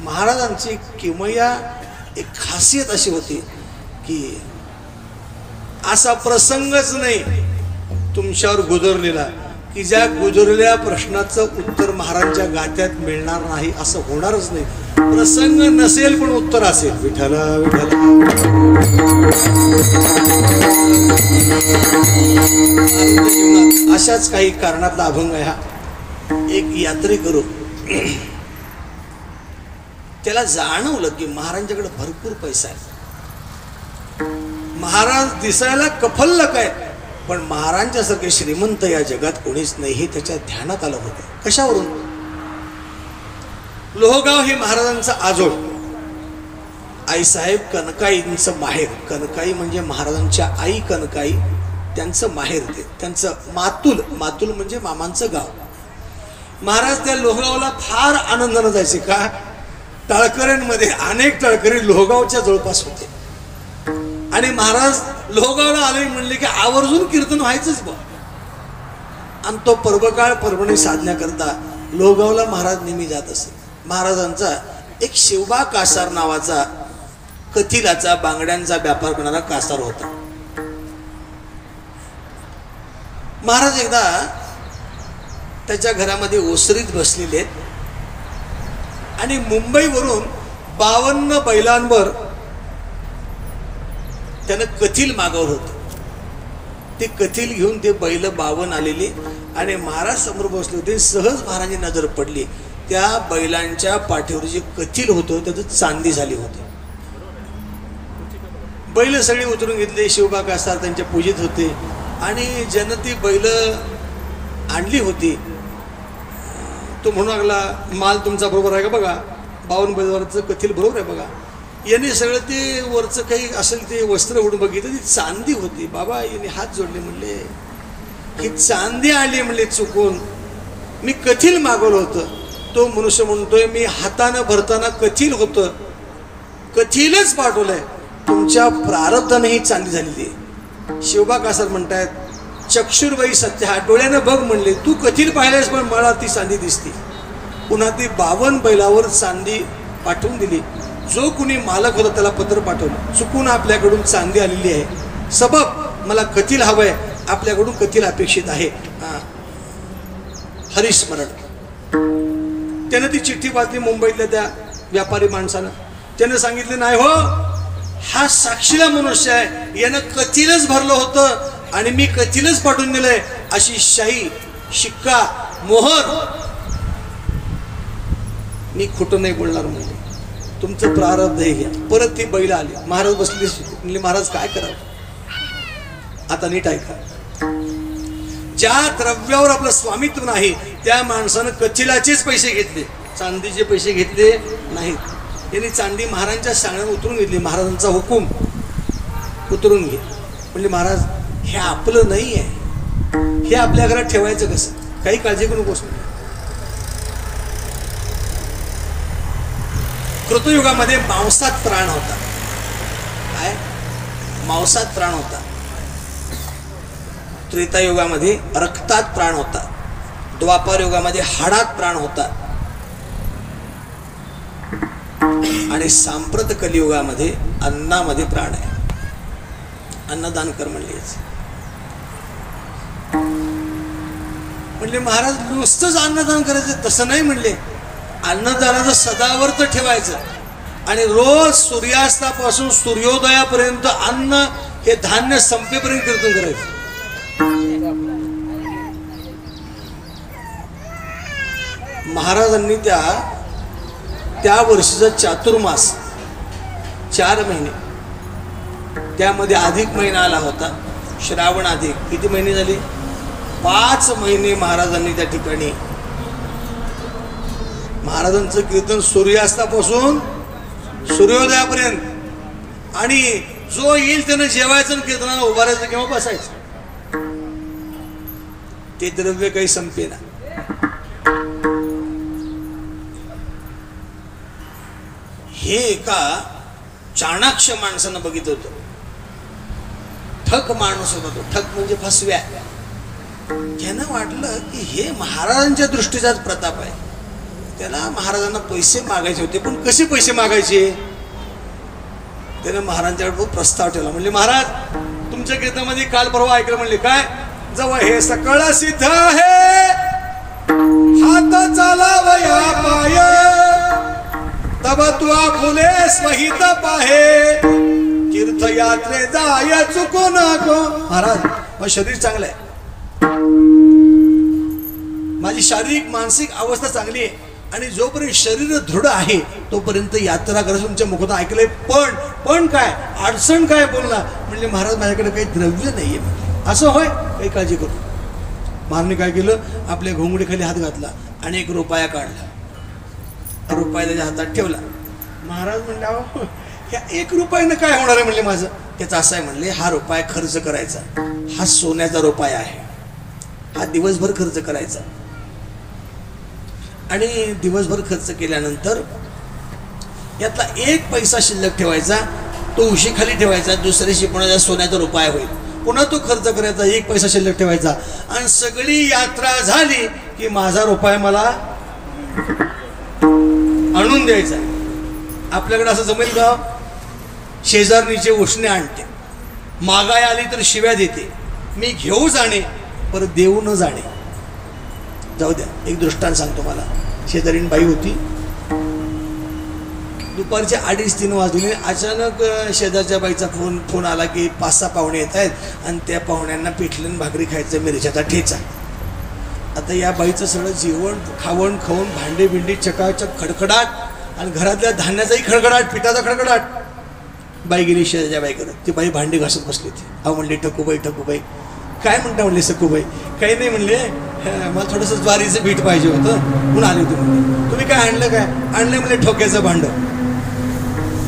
महाराजांची किमया एक खासियत अशी होती की असा प्रसंगच नाही तुमच्यावर गुजरलेला की ज्या गुजरलेल्या प्रश्नाचं उत्तर महाराजांच्या गात्यात मिळणार नाही, असं होणारच नाही. प्रसंग नसेल पण उत्तर असेल. विठ्ठल विठ्ठल. अशाच काही कारणातला अभंग आहे हा. एक यात्रेकरू त्याला जाणवलं की महाराजांच्याकडे भरपूर पैसा आहे. महाराज दिसायला कफल्लक आहेत पण महाराजांच्यासारखे श्रीमंत या जगात कोणीच नाही हे त्याच्या ध्यानात आलं होतं. कशावरून? लोहगाव हे महाराजांचं आजोळ, आईसाहेब कनकाईंचं माहेर. कनकाई म्हणजे महाराजांच्या आई कनकाई, त्यांचं माहेर ते, त्यांचं मातुल. मातुल म्हणजे मामांचं गाव. महाराज त्या लोहगावला फार आनंदानं जायचे. का? टाळकऱ्यांमध्ये अनेक टाळकरी लोहगावच्या जवळपास होते आणि महाराज लोहगावला आले म्हणले की आवर्जून कीर्तन व्हायचंच बघ. आणि तो पर्वकाळ पर्वणी साधण्याकरता लोहगावला महाराज नेहमी जात असे. महाराजांचा एक शिवबा कासार नावाचा कथिलाचा बांगड्यांचा व्यापार करणारा कासार होता. महाराज एकदा त्याच्या घरामध्ये ओसरीत बसलेले आहेत आणि मुंबईवरून 52 बैलांवर त्यानं कथिल मागवलं होतं. ते कथिल घेऊन ते बैल 52 आलेले आणि महाराज समोर बसले होते. सहज महाराजांची नजर पडली. त्या बैलांच्या पाठीवर जे कथिल होतं त्याचं चांदी झाली होती. बैल सगळे उतरून घेतले. शिवबा कासार त्यांच्या पूजित होते आणि ज्यानं ती बैल आणली होती तो म्हणू लागला, माल तुमचा बरोबर आहे का बघा, 52 बैलावरचं कथिल बरोबर आहे बघा. याने सगळं ते वरचं काही असेल ते वस्त्र उडून बघितलं, ती चांदी होती. बाबा याने हात जोडले, म्हणले ही चांदी आली म्हणले चुकून, मी कथिल मागवलं होतं. तो मनुष्य म्हणतोय मी हातानं भरताना कथिल होतं, कथिलच पाठवलंय, तुमच्या प्रारब्धाने ही चांदी झालेली. शिवबा कासार म्हणतायत चक्षुर्वयी सत्य, हा डोळ्यानं बघ म्हणले, तू कथिल पाहिलेस पण मला ती चांदी दिसती. पुन्हा ती 52 बैलावर चांदी पाठवून दिली. जो कुणी मालक होता त्याला पत्र पाठवलं, चुकून आपल्याकडून चांदी आलेली आहे, सबब मला कथिल हवंय, आपल्याकडून कथिल अपेक्षित आहे, हरिस्मरण. त्यानं ती चिठ्ठी वाचली मुंबईतल्या त्या व्यापारी माणसानं. त्यानं सांगितलं नाही हो, हा साक्षीला मनुष्य आहे, यानं कथिलच भरलं होतं आणि मी कथिलच पाठवून दिलंय, अशी शाही शिक्का मोहर, मी खोटं नाही बोलणार म्हणजे, तुमचं प्रारब्ध हे घ्या. परत ती बैल आली. महाराज बसले म्हणले महाराज काय करावं? आता नीट ऐका. ज्या द्रव्यावर आपलं स्वामित्व नाही त्या माणसानं कथिलाचेच पैसे घेतले, चांदीचे पैसे घेतले नाहीत. यांनी चांदी महाराजांच्या सांगण्यावर उतरून घेतली. महाराजांचा हुकूम, उतरून घे म्हणजे. महाराज हे आपलं नाही आहे, हे आपल्या घरात ठेवायचं कसं? काही काळजी करू नकोस. कृतयुगामध्ये मांसात प्राण होता. काय? मांसात प्राण होता. त्रेतायुगामध्ये रक्तात प्राण होता. द्वापार युगामध्ये हाडात प्राण होता आणि सांप्रत कलियुगामध्ये अन्नामध्ये प्राण आहे. अन्नदान कर म्हणले महाराज नुसतंच अन्नदान करायचं तसं नाही म्हणले. अन्नदानाचं सदावर्त ठेवायचं आणि रोज सूर्यास्तापासून सूर्योदयापर्यंत अन्न हे धान्य संपेपर्यंत कीर्तन करायचं. महाराजांनी त्या वर्षीचा चातुर्मास 4 महिने, त्यामध्ये अधिक महिना आला होता, श्रावण अधिक. किती महिने झाले? 5 महिने महाराजांनी त्या ठिकाणी महाराजांचं कीर्तन सूर्यास्तापासून सूर्योदयापर्यंत. आणि जो येईल त्यानं जेवायचं आणि कीर्तनाला उभारायचं किंवा बसायचं. ते द्रव्य काही संपेना. हे एका चाणाक्ष माणसानं बघितलं होतं. ठक माणूस होता तो. ठक म्हणजे फसव्या. त्यानं वाटलं की हे महाराजांच्या दृष्टीचाच प्रताप आहे. त्याला महाराजांना पैसे मागायचे होते, पण कसे पैसे मागायचे? त्याने महाराजांच्याकडे प्रस्ताव ठेवला. म्हणले महाराज, तुमच्या कीर्तनामध्ये काल परवा ऐकलं, म्हणले काय? जवळ हे सकळ सिद्ध आहे, हात चालावया पाय, तब तू फुले स्वहित पाहे, तीर्थयात्रे जाय चुको नको. महाराज, माझं शरीर चांगलं आहे, माझी शारीरिक मानसिक अवस्था चांगली आहे, आणि जोपर्यंत शरीर दृढ आहे तोपर्यंत यात्रा करायचं तुमच्या मुखात ऐकलंय. पण काय अडचण काय बोलला? म्हणजे महाराज, माझ्याकडे काही द्रव्य नाहीये. असं होय? काही काळजी करू. महाराजांनी काय केलं? आपल्या घोंगडीखाली हात घातला आणि 1 रुपया काढला, रुपया त्याच्या हातात ठेवला. महाराज म्हणले, अहो ह्या 1 रुपयानं काय होणार आहे? म्हणले माझं. त्याचं असं आहे म्हणले, हा रुपया खर्च करायचा, हा सोन्याचा रुपया आहे, हा दिवसभर खर्च करायचा, आणि दिवसभर खर्च केल्यानंतर यातला 1 पैसा शिल्लक ठेवायचा, तो उशीखाली ठेवायचा, दुसऱ्या दिवशी पुन्हा सोन्याचा रुपया होईल, पुन्हा तो खर्च करायचा, 1 पैसा शिल्लक ठेवायचा, आणि सगळी यात्रा झाली की माझा रुपया मला आणून द्यायचा. आपल्याकडे असं जमेल का? शेजारणीचे उष्णे आणते, मागाय आली तर शिव्या देते, मी घेऊ जाणे पर देऊ न जाणे. जाऊ द्या, एक दृष्टांत सांगतो. मला शेजारीण बाई होती, दुपारचे 2:30-3 वाजले. अचानक शेजारच्या बाईचा फोन आला की 5-6 पाहुणे येत आहेत, आणि त्या पाहुण्यांना पिठलं भाकरी खायचं, मिरच्याचा ठेचा. आता या बाईचं सगळं जेवण खावण खाऊन भांडे बिंडी चकाचक खडखडाट, आणि घरातल्या धान्याचाही खडखडाट, पिठाचा खडखडाट. बाई गेली शेजारच्या बाईकडे. ती बाई भांडी घासत बसली होती. अहो म्हणले, ठकूबाई काय म्हणता? म्हणले सखूबाई, काही नाही म्हणले, मला थोडंसं ज्वारीचं पीठ पाहिजे होतं म्हणून आले होते. म्हणले, तुम्ही काय आणलं? काय आणलं? म्हणजे ठोक्याचं भांडं.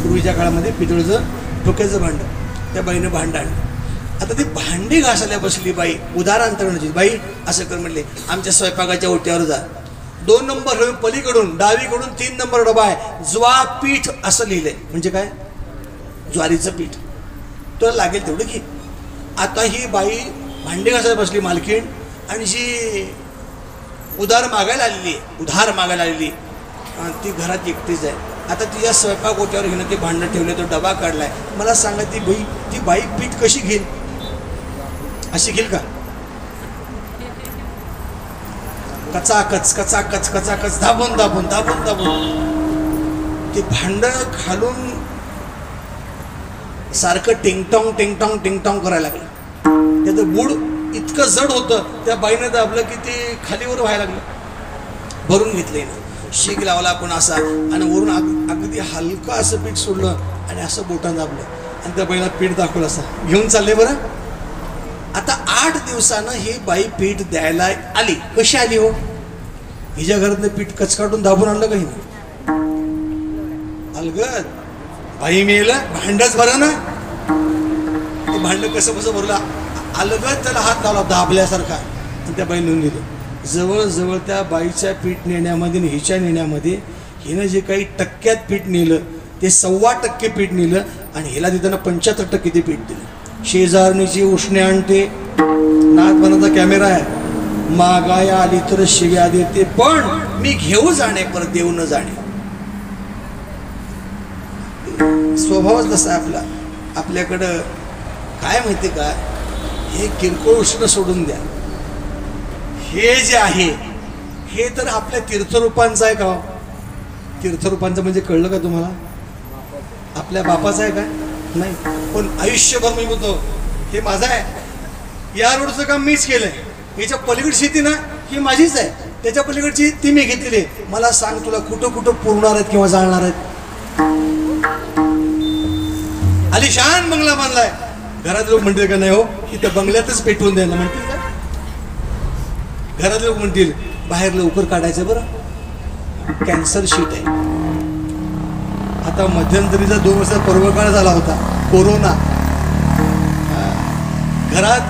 पूर्वीच्या काळामध्ये पितळचं ठोक्याचं भांडं. त्या बाईनं भांडं आणलं. आता ती भांडी घासायला बसली बाई, उदाहरणाची बाई असं कर म्हणले, आमच्या स्वयंपाकाच्या ओट्यावर जा, 2 नंबर पलीकडून डावीकडून 3 नंबर डबा आहे, ज्वा पीठ असं लिहिलंय. म्हणजे काय? ज्वारीचं पीठ. तुला लागेल तेवढं घे. आता ही बाई भांडी घासायला बसली मालकीण, आणि जी उधार मागायला आलेली ती घरात एकटीच आहे. आता तिच्या स्वयंपाक ओट्यावर घेणं ते भांडं ठेवले, तो डबा काढलाय. मला सांगा, ती बाई पीठ कशी घेईल? अशी घेईल का? कचाकच दाबून ते भांडं खालून सारखं टिंगटॉंग करायला लागलं. त्याचं बूड इतकं जड होतं, त्या बाईनं दाबलं की ते खालीवर व्हायला लागलं. भरून घेतले, शीक लावला आपण असा, आणि वरून अगदी हलका असं पीठ सोडलं, आणि असं बोटानं दाबलं, आणि त्या बाईला पीठ दाखवलं, असं घेऊन चालले. बरं, आता 8 दिवसानं ही बाई पीठ द्यायला आली. कशी आली हो? हिच्या घरातनं पीठ कचकाटून दाबून आणलं का हिनं? अलगद बाई मेलं, भांडच भरा ना. ते भांड कसं भरलं, अलगद त्याला हात लावला दाबल्यासारखा, आणि त्या बाई नेऊन दिलं. जवळजवळ त्या बाईच्या पीठ नेण्यामध्ये आणि हिच्या नेण्यामध्ये हिनं जे काही टक्क्यात पीठ नेलं ते 1.25% पीठ नेलं, आणि हिला देताना 75% ते पीठ दिलं. शेजारणीची उष्णे आणते, नाथपणाचा कॅमेरा आहे, मागाया आली तर शिव्या देते, पण मी घेऊ जाणे पर देऊ न जाणे. स्वभावच तसा आपला. आपल्याकडं काय माहिती का, हे किरकोळ उष्ण सोडून द्या. हे जे आहे हे तर आपल्या तीर्थरूपांचं आहे का? तीर्थरूपांचं म्हणजे कळलं का तुम्हाला? आपल्या बापाचं आहे का? नाही. पण आयुष्यभर मी बोलतो, हे माझं आहे, या रोडचं काम मीच केलंय, याच्या पलीकडची शेती ना ही माझीच आहे, त्याच्या पलीकडची ती मी घेतलेली. मला सांग, तुला कुठं पुरणार आहेत किंवा जाणार आहेत? आलिशान बंगला बांधलाय, घरात लोक म्हणतील का नाही हो की त्या बंगल्यातच पेटवून द्यायला म्हणतील का? घरात लोक म्हणतील बाहेर लवकर काढायचं, बरं कॅन्सर शीट आहे. आता मध्यंतरीचा 2 वर्षाचा पर्वकाळ झाला होता, कोरोना.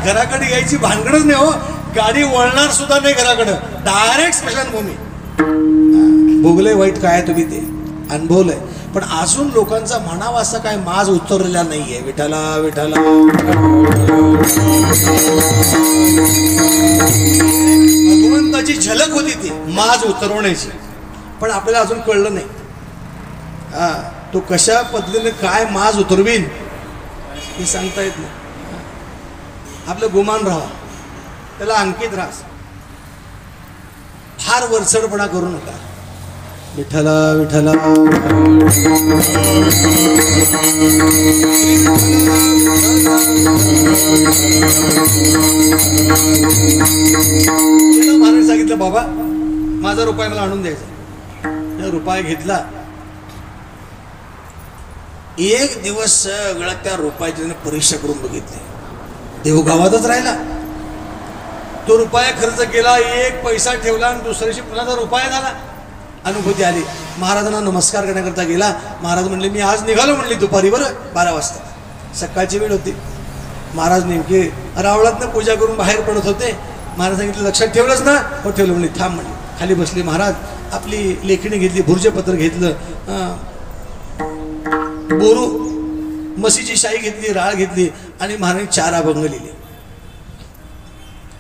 घराकडे यायची भानगडच नाही हो, गाडी वळणार सुद्धा नाही घराकडं, डायरेक्ट स्मशानभूमी. भोगलंय वाईट काय तुम्ही, ते अनुभवलंय. पण अजून लोकांचा म्हणावा असं काय माज उतरलेला नाहीये. विठाला विठाला भगवंताची झलक होती ती माज उतरवण्याची. पण आपल्याला अजून कळलं नाही. तो कशा पद्धतीने काय माज उतरवीन हे सांगता येत नाही. आपलं गुमान राहा, त्याला अंकित राहा, फार वरचढपणा करू नका. विठ्ठला विठ्ठला महाराज सांगितलं बाबा माझा रुपया मला आणून द्यायचा. रुपया घेतला. एक दिवस सगळा त्या रुपयाची त्याने परीक्षा करून बघितली. देवगावातच राहिला. तो रुपया खर्च केला, एक पैसा ठेवला आणि दुसऱ्या दिवशी पुन्हा तो रुपया झाला. अनुभूती आली. महाराजांना नमस्कार करण्याकरता गेला. महाराज म्हणले मी आज निघालो म्हणले दुपारी, बरं 12 वाजता, सकाळची वेळ होती. महाराज नेमके रावळातनं पूजा करून बाहेर पडत होते. महाराज सांगितलं लक्षात ठेवलंच ना? हो ठेवलं म्हणले. थांब म्हणले. खाली बसले महाराज. आपली लेखणी घेतली, भुर्जपत्र घेतलं, बोरू म्हशीची शाई घेतली, राळ घेतली आणि महाराज 4 अभंग लिहिले.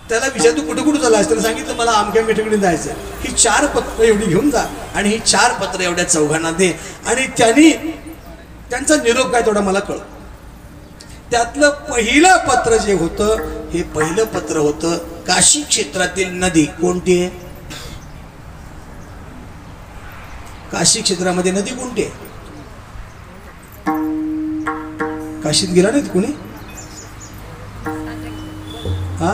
त्याला विचार तू कुठं कुठं चाललास? त्याला सांगितलं मला आमक्या मिठकडे जायचं. ही 4 पत्र एवढी घेऊन जा आणि ही 4 पत्र एवढ्या चौघांना दे आणि त्यांचा निरोप काय तेवढा मला कळ. त्यातलं पहिलं पत्र जे होतं हे पहिलं पत्र होतं काशी क्षेत्रातील नदी. कोणती आहे? काशी क्षेत्रामध्ये नदी कोणती आहे? काशीत गेला नाहीत कोणी? हा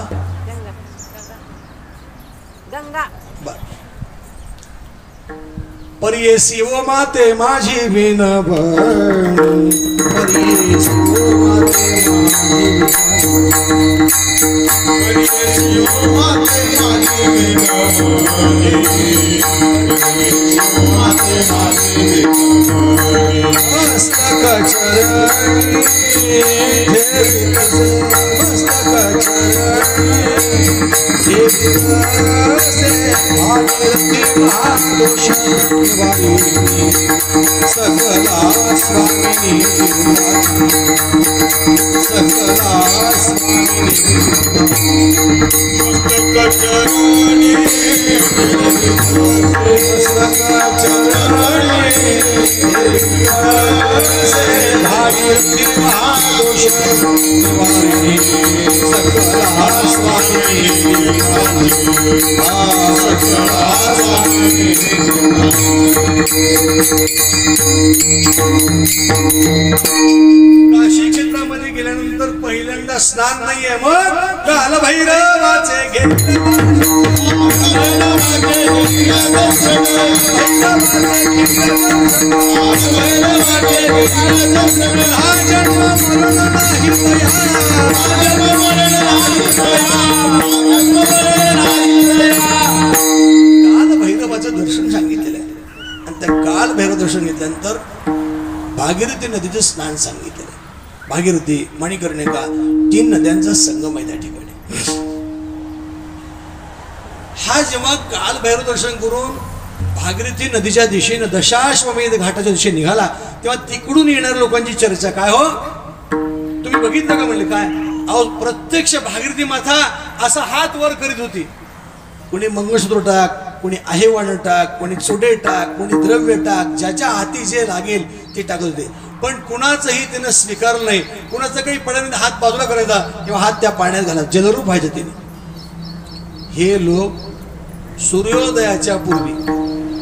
गंगा. परियेसी ओ माते माझी विनवणी, परियेसी ओ माते माझी मस्तक चरणी मस्तक सकला स्वामिनी सकला स्वामिनी मस्तक चरणी मस्तक चरणी भागीरथी महादोष निवारिणी सकला स्वामिनी सकला स्वामिनी. काशी क्षेत्रामध्ये गेल्यानंतर पहिल्यांदा स्नान नाहीये. मग कालभैरवाचे कालभैरवाचं दर्शन सांगितलेलं आहे. आणि त्या कालभैरव दर्शन घेतल्यानंतर भागीरथी नदीचं स्नान सांगितलेलं आहे. भागीरथी, मणिकर्णिका 3 नद्यांचा संगम आहे त्या ठिकाणी. हा जेव्हा कालभैरव दर्शन करून भागीरथी नदीच्या दिशेनं दशाश्वमेध घाटाच्या दिशेने निघाला तेव्हा तिकडून येणाऱ्या लोकांची चर्चा काय हो तुम्ही बघितलं का? म्हणले काय अहो प्रत्यक्ष भागीरथी माता असा हात वर करीत होती. कोणी मंगळसूत्र टाक, कोणी आहेवाण टाक, कोणी चोडे टाक, कोणी द्रव्य टाक, ज्याच्या हाती जे लागेल ते टाकत होते. पण कुणाचंही त्यानं स्वीकारलं नाही. कुणाचं काही पडल्यानंतर हात बाजूला करायचा किंवा हात त्या पाण्यात घाला, जलरूप व्हायचं त्याने. हे लोक सूर्योदयाच्या पूर्वी,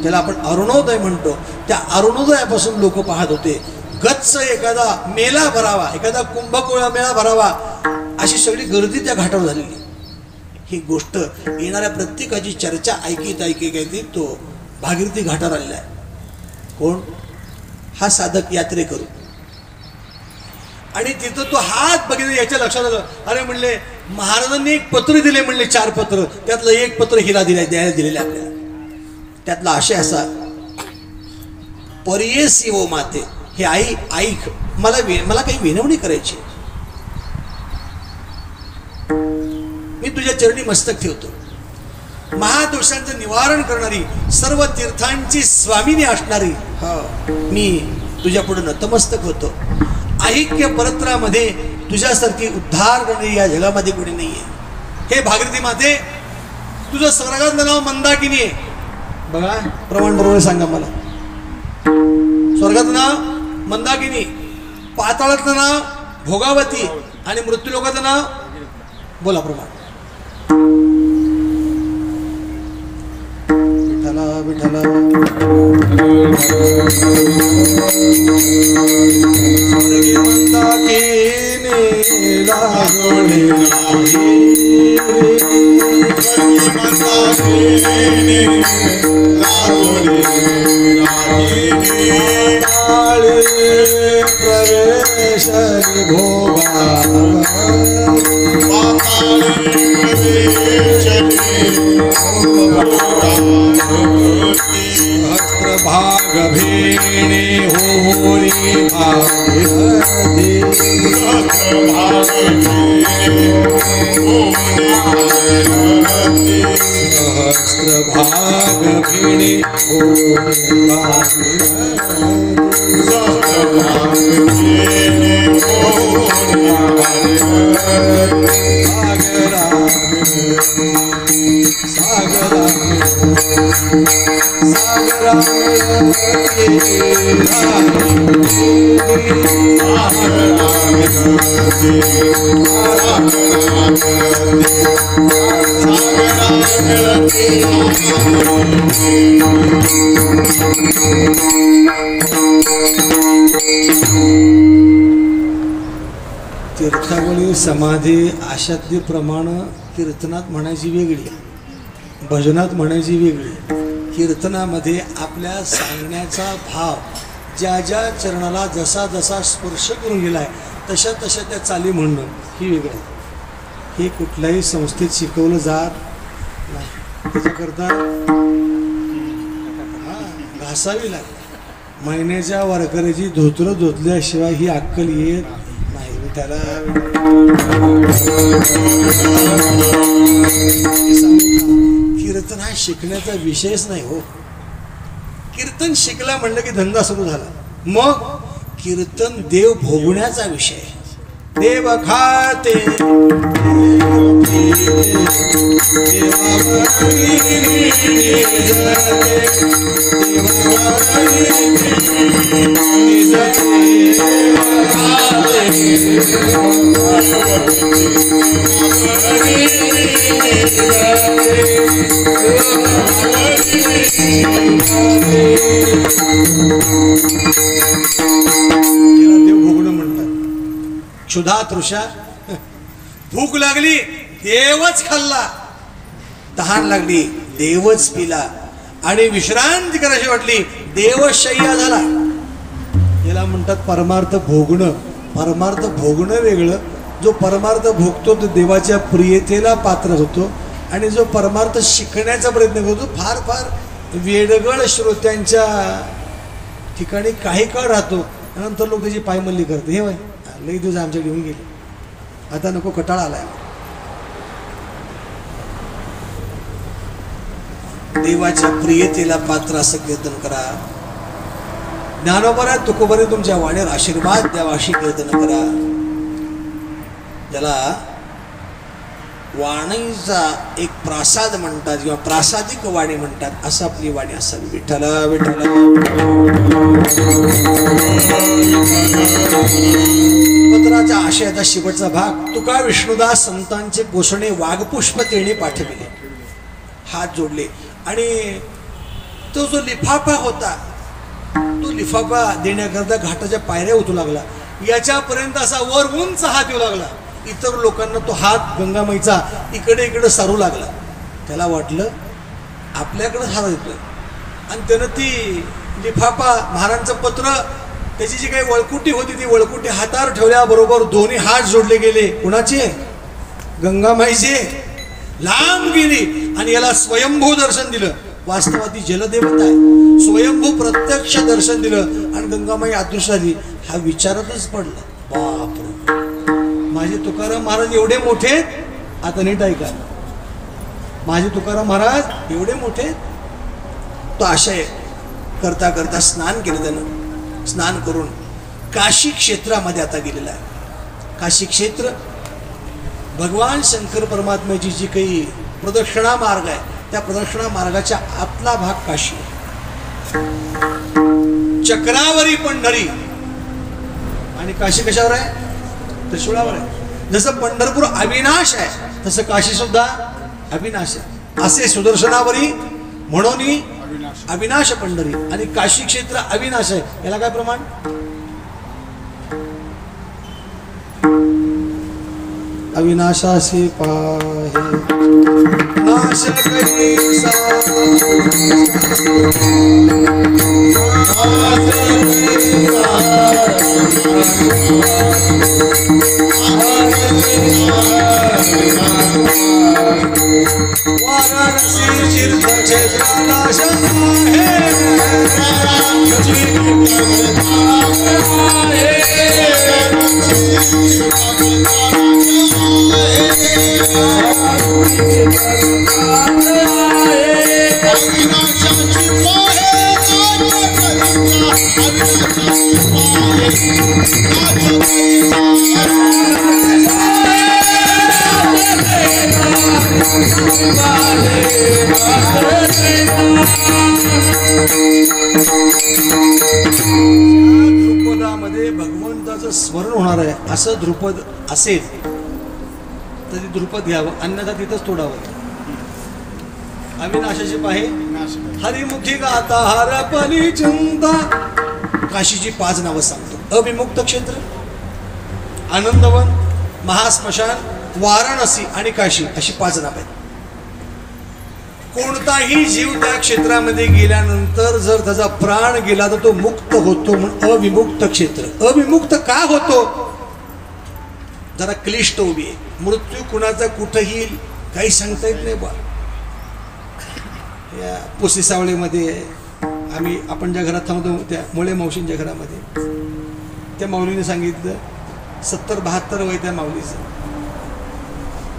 ज्याला आपण अरुणोदय म्हणतो, त्या अरुणोदयापासून लोक पाहत होते. गच्च एखादा मेळा भरावा, एखादा कुंभकोळा मेळा भरावा, अशी सगळी गर्दी त्या घाटावर झालेली. ही गोष्ट येणाऱ्या प्रत्येकाची चर्चा ऐकीत ऐकीत तो भागीरथी घाटावर आलेला आहे. कोण? हा साधक यात्रेकरू. आणि तिथं तो हात बघितला, याच्या लक्षात आलं, अरे म्हणले महाराजांनी एक पत्र दिले, म्हणले 4 पत्र, त्यातलं एक पत्र हिला द्यायला दिलेले आपल्याला. त्यातला आशय असा, परियेसी ओ माते, हे आई ऐक, मला काही विनवणी करायची. मी तुझ्या चरणी मस्तक ठेवतो. महादोषांचं निवारण करणारी, सर्व तीर्थांची स्वामिनी असणारी मी तुझ्या पुढे नतमस्तक होतो. ऐक्य परत्रामध्ये तुझ्यासारखी उद्धार करणारी या जगामध्ये कोणी नाहीये. हे भागीरथी माते, तुझं स्वर्गातलं नाव मंदाकिनी आहे. बघा प्रमाण बरोबर सांगा मला. स्वर्गाचं नाव मंदाकिनी, पाताळातलं नाव भोगावती आणि मृत्यूलोकाचं नाव बोला प्रमाण. विठ्ठला विठ्ठला मंदाकिनी लागोळे प्रवेश भोगा भाग भेणे होरी भाग्यवती सहस्र भाग भेणे होरी तीर्थावळी समाधी अशातली प्रमाण कीर्तनात म्हणायची वेगळी, भजनात म्हणायची वेगळी. कीर्तनामध्ये आपल्या सांगण्याचा भाव ज्या ज्या चरणाला जसा जसा स्पर्श करून गेलाय तशा तशा त्या चाली म्हणणं ही वेगळं. हे कुठल्याही संस्थेत शिकवलं जात नाही. त्याच्याकरता घासावी लागते. महिन्याच्या वारकऱ्याची धोतरं धुतल्याशिवाय ही अक्कल येत नाही. त्याला कीर्तन हा शिकण्याचा विषयच नाही हो. कीर्तन शिकला म्हणलं की धंदा सुरू झाला. मग कीर्तन देव भोगण्याचा विषय. देव खाते देव भोगणं म्हणतात. क्षुधा तृषा, भूक लागली देवच खाल्ला, तहान लागली देवच पिला, आणि विश्रांती करायची वाटली देवशय्या झाला. याला म्हणतात परमार्थ भोगणं. परमार्थ भोगणं वेगळं. जो परमार्थ भोगतो तो देवाच्या प्रियतेला पात्र होतो, आणि जो परमार्थ शिकण्याचा प्रयत्न करतो फार फार वेडगळ श्रोत्यांच्या ठिकाणी काही काळ राहतो. नंतर लोक त्याची पायमल्ली करते. हे वय लई दिवस आमच्याकडे येऊन गेले, आता नको, कटाळा आलाय. देवाच्या प्रियतेला पात्र असं कीर्तन करा. ज्ञानोबा तुकोबाने तुमच्या वाणीवर आशीर्वाद द्यावा अशी कीर्तन करा. ज्याला वाणीचा एक प्रासाद म्हणतात किंवा प्रासादिक वाणी म्हणतात, असं आपली वाणी असावी. विठ्ठला विठ्ठला. पत्राच्या आशयाचा शेवटचा भाग. तुका विष्णुदास संतांचे पोषणे वाघपुष्प तेणे पाठविले. हात जोडले आणि तो जो लिफाफा होता तो लिफाफा देण्याकरता घाटाच्या पायऱ्या उतरू लागला. याच्यापर्यंत असा वर उंच हात येऊ लागला. इतर लोकांना तो हात गंगामाईचा इकडे इकडे सारू लागला. त्याला वाटलं आपल्याकडे हात येतोय, आणि त्यानं ती लिफाफा महाराजांचं पत्र त्याची जी काही वळकुटी होती ती वळकुटी हातावर ठेवल्याबरोबर दोन्ही हात जोडले गेले. कुणाचे? गंगामाईचे. लांब गेली आणि याला स्वयंभू दर्शन दिलं. वास्तवात ती जलदेवता आहे. स्वयंभू प्रत्यक्ष दर्शन दिलं आणि गंगामाई अदृश्य झाली. हा विचारातच पडला, बापरे, माझे तुकाराम महाराज एवढे मोठे. आता नीट ऐका, माझे तुकाराम महाराज एवढे मोठे. तो आशय करता करता स्नान केलं त्यानं. स्नान करून काशी क्षेत्रामध्ये आता गेलेला आहे. काशी क्षेत्र भगवान शंकर परमात्म्याची जी काही प्रदक्षिणा मार्ग आहे त्या प्रदक्षिणा मार्गाच्या आतला भाग काशी, चक्रावरी पंढरी, आणि काशी कशावर आहे? त्रिशूळावर आहे. जसं पंढरपूर अविनाश आहे तसं काशी सुद्धा अविनाश आहे. असे सुदर्शनावरी म्हणून अविनाश पंढरी, आणि काशी क्षेत्र अविनाश आहे. याला काय प्रमाण? अविनाशासी पाहे नाश कैसा वाराणसी तीर्थ क्षेत्र नाश द्रुपदामध्ये भगवंताचं स्मरण होणार आहे असं द्रुपद असेल तर ते द्रुपद घ्यावं, अन्यथा तिथंच तोडावं. अविनाशाची पाहे हरिमुखी गाता हरपली चिंता. काशीची 5 नावं सांगतो. अविमुक्त क्षेत्र, आनंदवन, महास्मशान, वाराणसी आणि काशी अशी 5 नावं आहेत. कोणताही जीव त्या क्षेत्रामध्ये गेल्यानंतर जर त्याचा प्राण गेला तर तो मुक्त होतो, म्हणून अविमुक्त क्षेत्र. अविमुक्त का होतो? जरा क्लिष्ट उभी आहे. मृत्यू कुणाचा कुठंही काही सांगता येत नाही बा. या पुसिसावळीमध्ये आपण ज्या घरात थांबतो त्या मुळे मावशींच्या घरामध्ये त्या माऊलीने सांगितलं 70-72 वय त्या माऊलीचं.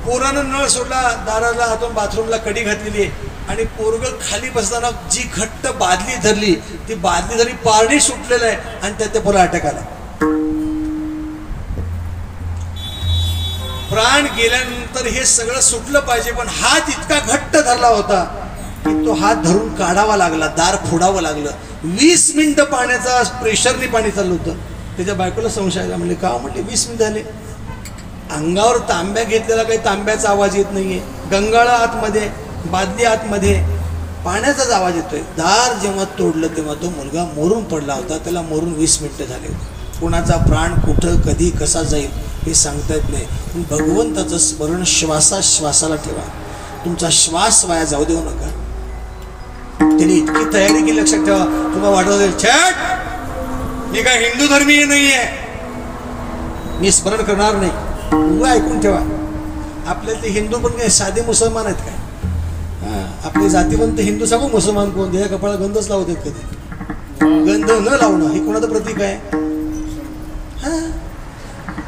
पोरानं नळ सोडला, दाराला हातून बाथरूमला कडी घातलेली आहे आणि पोरग खाली बसताना जी घट्ट बादली धरली ती बादली धरली, पारणी सुटलेलं आहे आणि त्यात त्या पोरा अटॅक आला. प्राण गेल्यानंतर हे सगळं सुटलं पाहिजे, पण हात इतका घट्ट धरला होता की तो हात धरून काढावा लागला, दार फोडावं लागलं. 20 मिनिटं पाण्याचा प्रेशरने पाणी चाललं होतं. त्याच्या बायकोला संशय आला. म्हणले का? म्हणले 20 मिनिट झाले. अंगावर तांब्या घेतलेला काही तांब्याचा आवाज येत नाहीये, गंगाळा आतमध्ये, बादली आतमध्ये, पाण्याचाच आवाज येतोय. दार जेव्हा तोडलं तेव्हा तो मुलगा मोरून पडला होता. त्याला मोरून 20 मिनिटं झाले. कोणाचा प्राण कुठं कधी कसा जाईल हे सांगता येत नाही. पण भगवंताचं स्मरण श्वासाश्वासाला ठेवा. तुमचा श्वास वाया जाऊ देऊ नका. त्याने इतकी तयारी केली, लक्षात ठेवा. तुम्हाला वाटत असेल छट मी काय हिंदू धर्मीय नाहीये, मी स्मरण करणार नाही. उगा ऐकून ठेवा. आपल्या ते हिंदू पण काय साधे मुसलमान आहेत काय? आपले जातीवंत हिंदू सांगू मुसलमान कोण? त्या कपाळा गंधच लावत आहेत कधी. गंध न लावणं हे कोणाचं प्रतीक आहे?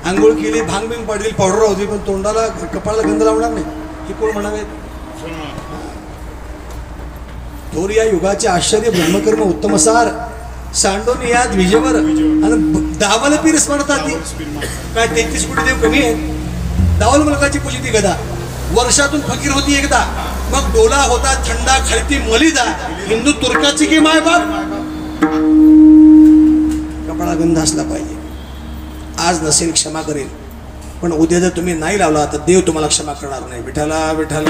आंघोळ केली, भांग बिंग पाडली, पावडर होती, पण तोंडाला कपाळाला गंध लावणार नाही हे कोण म्हणावे? थोर या युगाचे आश्चर्य ब्रह्मकर्म उत्तमसार सांडून या द्विजेवर आणि दावल पीर स्मरतात. काय 33 कोटी देव कमी आहेत? दावल मुलकाची पूजी ती गदा. वर्षातून फकीर होती एकदा, मग डोला होता थंडा, खालती मलिदा. हिंदू तुर्काची की माय बाप? कपाळा गंध असला पाहिजे. आज नसेल क्षमा करेल, पण उद्या जर तुम्ही नाही लावला तर देव तुम्हाला क्षमा करणार नाही. विठाला विठाला.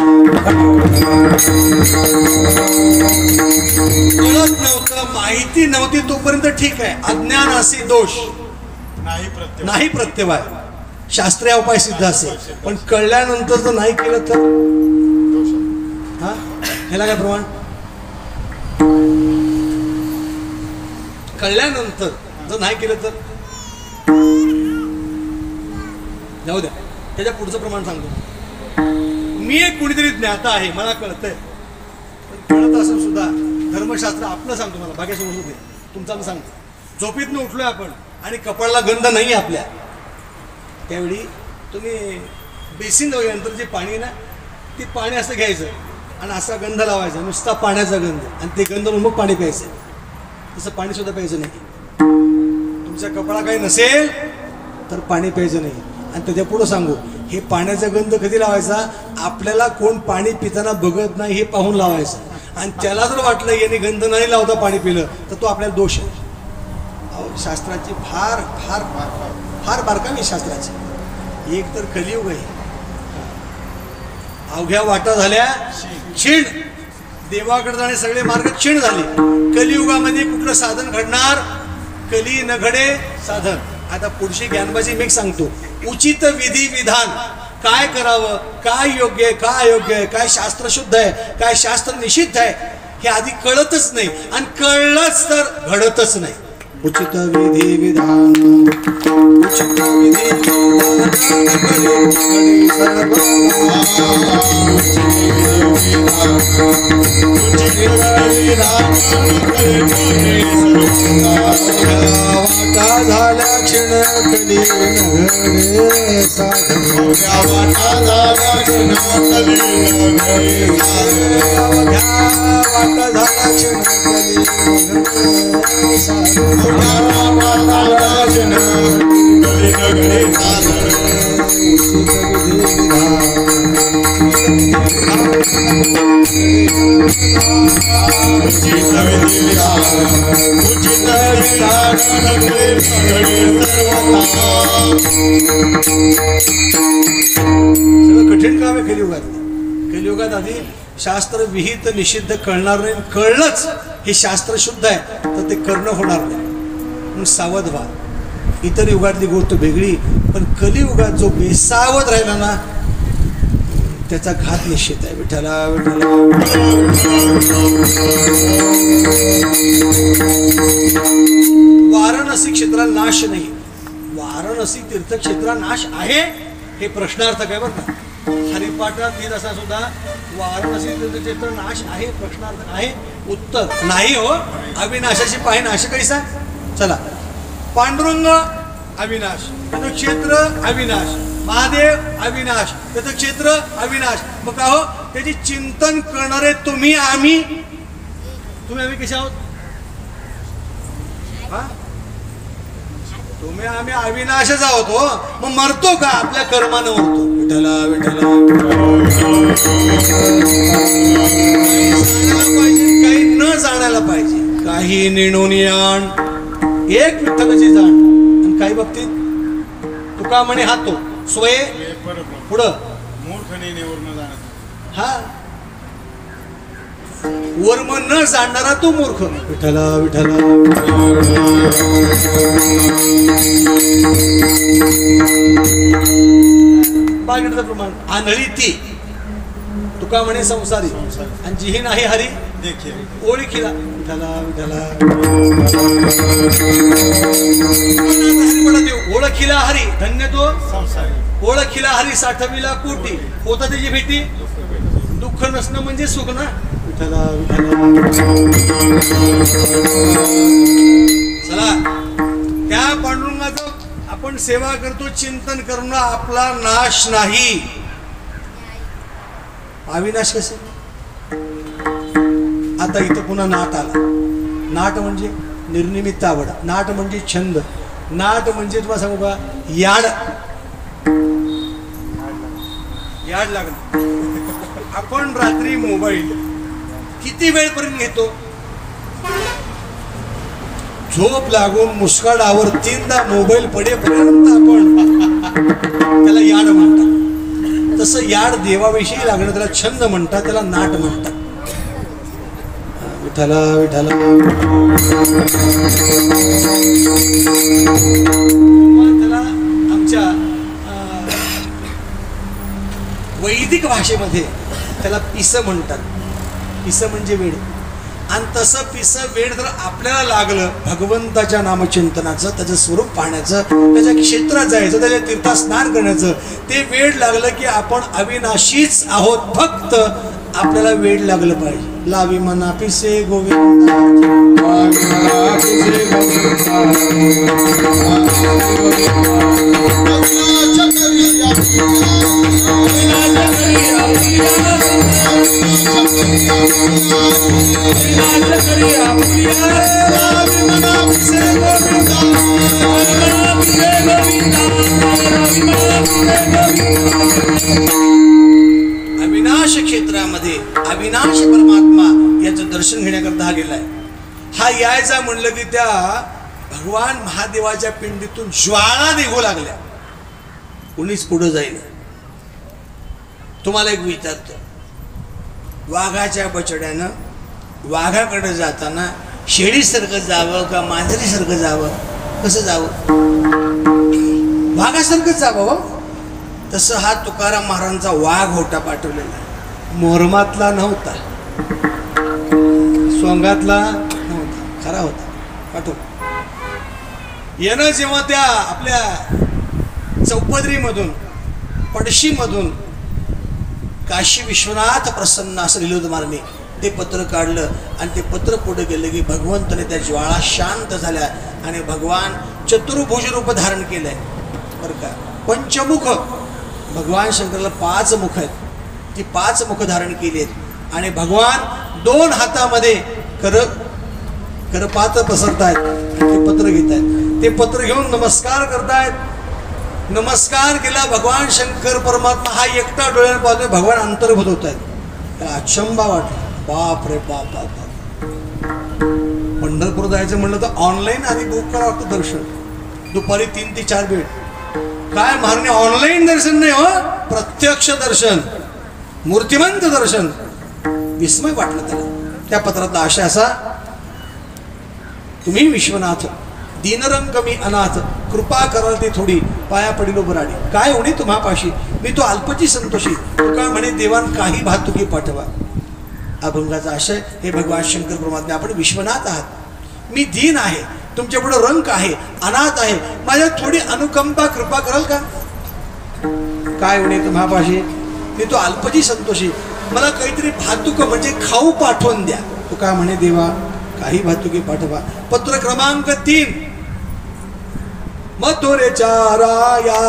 कळत नव्हतं, माहिती नव्हती तोपर्यंत ठीक आहे. अज्ञान असे दोष नाही प्रत्यवाय, शास्त्रीय उपाय सिद्ध असेल, पण कळल्यानंतर जर नाही केलं तर ह्याला काय प्रमाण? कळल्यानंतर जर नाही केलं तर जाऊ द्या. त्याच्या पुढचं प्रमाण सांगतो. मी एक कुणीतरी ज्ञाता आहे, मला कळतंय, पण कळत असून सुद्धा धर्मशास्त्र आपलं सांगतो. मला बाकी समजत नाही, तुमचा मी सांगतो. झोपेतनं उठलोय आपण आणि कपाळाला गंध नाही आपल्या, त्यावेळी तुम्ही बेसिन लावल्यानंतर जे पाणी ना ते पाणी असं घ्यायचं आणि असा गंध लावायचा, नुसता पाण्याचा गंध, आणि ते गंध मग पाणी प्यायचं. तसं पाणी सुद्धा प्यायचं नाही. तुमच्या कपाळा काही नसेल तर पाणी प्यायचं नाही. आणि त्याच्या पुढं सांगू, हे पाण्याचा गंध कधी लावायचा? आपल्याला कोण पाणी पिताना बघत नाही हे पाहून लावायचा. आणि त्याला जर वाटलं याने गंध नाही लावता पाणी पिलं तर तो आपल्याला दोष आहे. शास्त्राची फार फार फार फार बारकावी शास्त्राची. एक तर कलियुग आहे, अवघ्या वाटा झाल्या क्षीण, देवाकडे जाणे सगळे मार्ग क्षीण झाले. कलियुगामध्ये कुठलं साधन घडणार? कली न घडे साधन. आता पुढची ज्ञानबाजी मी सांगतो. उचित विधी विधान काय करावं, काय योग्य आहे, काय अयोग्य आहे, काय शास्त्र शुद्ध आहे, काय शास्त्र निषिद्ध आहे, हे आधी कळतच नाही. आणि कळलंच तर घडतच नाही. उचित विधी विधान, उचित विधी वाटा झाल्या क्षण कली नगरे साधन. वाटा झाल्या क्षण कली नगरे वाटा झाल्या क्षण कली नगरे साधन. कठीण काम आहे कलियुगात. कलियुगात आधी शास्त्र विहित निषिद्ध कळणार नाही. कळलंच हे शास्त्र शुद्ध आहे तर ते करणं होणार नाही. म्हणून सावध व्हा. इतर युगातली गोष्ट वेगळी, पण कलियुगात जो बेसावध राहिला ना त्याचा घात निश्चित आहे. विठ्ठला विठ्ठला. वाराणसी क्षेत्राला नाश नाही. वाराणसी तीर्थक्षेत्रा नाश आहे हे प्रश्नार्थक आहे बरं का. हरिपाठात लिहित असता सुद्धा वाराणसी तीर्थक्षेत्र नाश आहे प्रश्नार्थक आहे. उत्तर नाही हो. अविनाशाची पाहि नाश कैसा. चला, पांडुरंग अविनाश, त्याचं क्षेत्र अविनाश, महादेव अविनाश, त्याचं क्षेत्र अविनाश. मग का हो, त्याची चिंतन करणारे तुम्ही आम्ही, तुम्ही आम्ही कशा आहोत? हा, तुम्ही आम्ही अविनाशच आहोत हो. मग मरतो का? आपल्या कर्मानं मरतो. विठ्ठला विठ्ठला. काही न जाणायला पाहिजे. काही निर्णून आण एक विठ्ठलाची जाण. आणि काही बाबतीत तुका म्हणे हातो स्वय पुढं हा वर्म न जाणणारा तो मूर्ख. विठ्ठला विठ्ठला. बागेचं प्रमाण आंधळी ती तुका म्हणे संसारी, आणि जिही नाही हरी ओळखीला. विठ्ठला विठ्ठला. ओळखीला हरी धन्य तो संसारी. ओळखीला हरी साठविला कोटी. होता त्याची भेटी. दुःख नसणं म्हणजे सुख ना. विठ्ठला विठ्ठला. चला, त्या पांडुरंगाचं आपण सेवा करतो, चिंतन करणं आपला नाश नाही. अविनाश कसे? आता इथं पुन्हा नाट आला. नाट म्हणजे निर्निमित्त आवड. नाट म्हणजे छंद. नाट म्हणजे तुम्हाला सांगू का, याड. याड लागणं. आपण रात्री मोबाईल किती वेळपर्यंत घेतो? झोप लागून मुस्काडावर 3दा मोबाईल पडेपर्यंत आपण त्याला याड म्हणतात. तसं याड देवाविषयी लागणं त्याला छंद म्हणतात, त्याला नाट म्हणतात. विठ्ठला विठ्ठला. त्याला आमच्या वैदिक भाषेमध्ये त्याला पिस म्हणतात. पिस म्हणजे वेळ. आणि तसं पिस वेळ जर आपल्याला लागलं भगवंताच्या नामचिंतनाचं, त्याचं स्वरूप पाहण्याचं, त्याच्या क्षेत्रात जायचं, त्याच्या तीर्थात स्नान करण्याचं, ते वेळ लागलं की आपण अविनाशीच आहोत. फक्त आपल्याला वेळ लागलं पाहिजे. लावी मना पिसे गोविंदा. अविनाश क्षेत्रामध्ये अविनाश परमात्मा याचं दर्शन घेण्याकरता हा गेलाय. हा यायचा म्हणलं की त्या भगवान महादेवाच्या पिंडीतून ज्वाळा निघू लागल्या. कोणीच पुढे जाईल. तुम्हाला एक विचारतो, वाघाच्या बछड्यानं वाघाकडे जाताना शेळीसारखं जावं का मांजरीसारखं जावं? कसं जावं? वाघासारखंच जावं. तसं हा तुकाराम महाराजांचा वाघ होता पाठवलेला. मोरमातला नव्हता, सोंगातला नव्हता, खरा होता पाठव. यानं जेव्हा त्या आपल्या चौपदरीमधून पडशीमधून काशी विश्वनाथ प्रसन्न असं लिहिलं होतं महाराजांनी. ते पत्र काढलं आणि ते पत्र पुढे गेलं की भगवंताने त्या ज्वाळा शांत झाल्या आणि भगवान चतुर्भुज रूप धारण केलंय. बरं का, पंचमुख भगवान शंकराला 5 मुख आहेत. ती 5 मुख धारण केली आहेत आणि भगवान 2 हातामध्ये करपात पसरतायत. ते पत्र घेत आहेत. ते पत्र घेऊन नमस्कार करतायत. नमस्कार केला. भगवान शंकर परमात्मा हा एकटा डोळ्याने पाहतोय. भगवान अंतर्भूत होत आहेत. त्याला अचंबा वाटला. बाप रे बाप बाप बाप. पंढरपूर जायचं म्हणलं तर ऑनलाईन आधी बुक करावं लागतं दर्शन. दुपारी 3 ते 4 बेड. काय महाराज, ऑनलाईन दर्शन नाही हो, प्रत्यक्ष दर्शन, मूर्तिमंत दर्शन. विस्मय वाटलं त्याला. त्या पत्रातला आशय असा, तुम्ही विश्वनाथ दीनरंग कमी अनाथ, कृपा कराल ती थोडी, पाया पडिलो बराडी. काय होणे तुम्हापाशी, मी तो अल्पची संतोषी, तुका म्हणे देवान काही भातुकी पाठवा. अभंगाचा आशय, हे भगवान शंकर परमात्मा, आपण विश्वनाथ आहात, मी दीन आहे, तुमच्या पुढे रंक आहे, अनाथ आहे, माझ्या थोडी अनुकंपा कृपा कराल का? काय होणे तुम्हापाशी, मी तो अल्पची संतोषी, मला काहीतरी भातुक म्हणजे खाऊ पाठवून द्या. तो काय म्हणे देवा, काही भातुकी पाठवा. पत्र क्रमांक 3, मथुरेच्या राया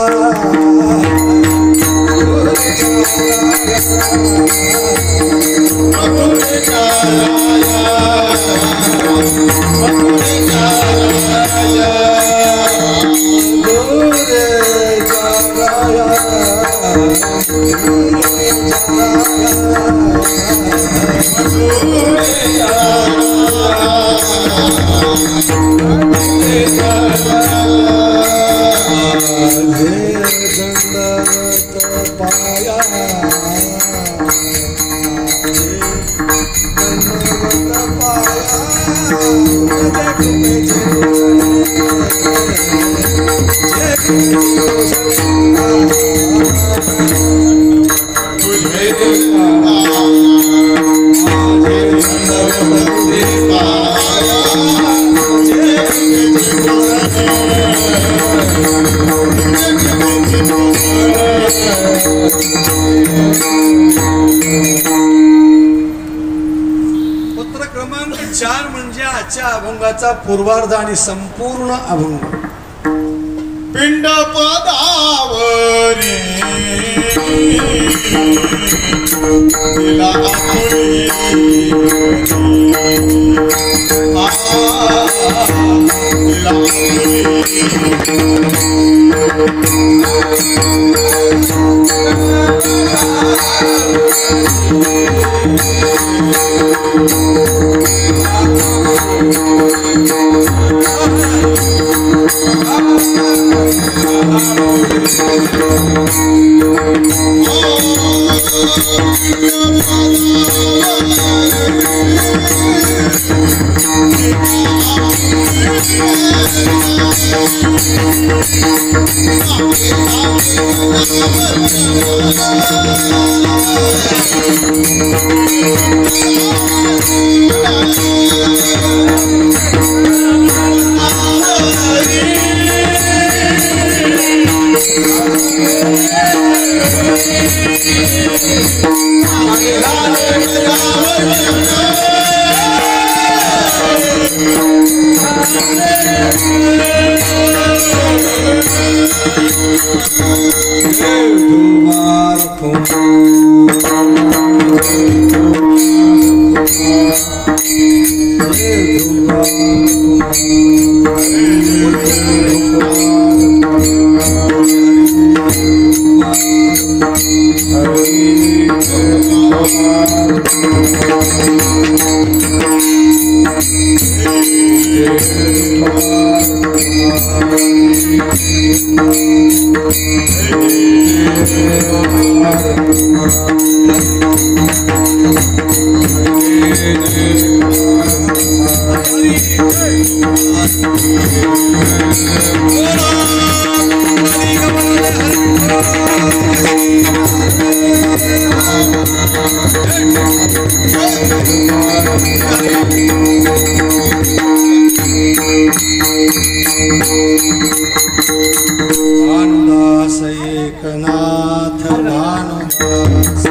अभंगाचा पूर्वार्ध आणि संपूर्ण अभंग. पिंड पदावरी तिला भानुदास एकनाथ भानुदास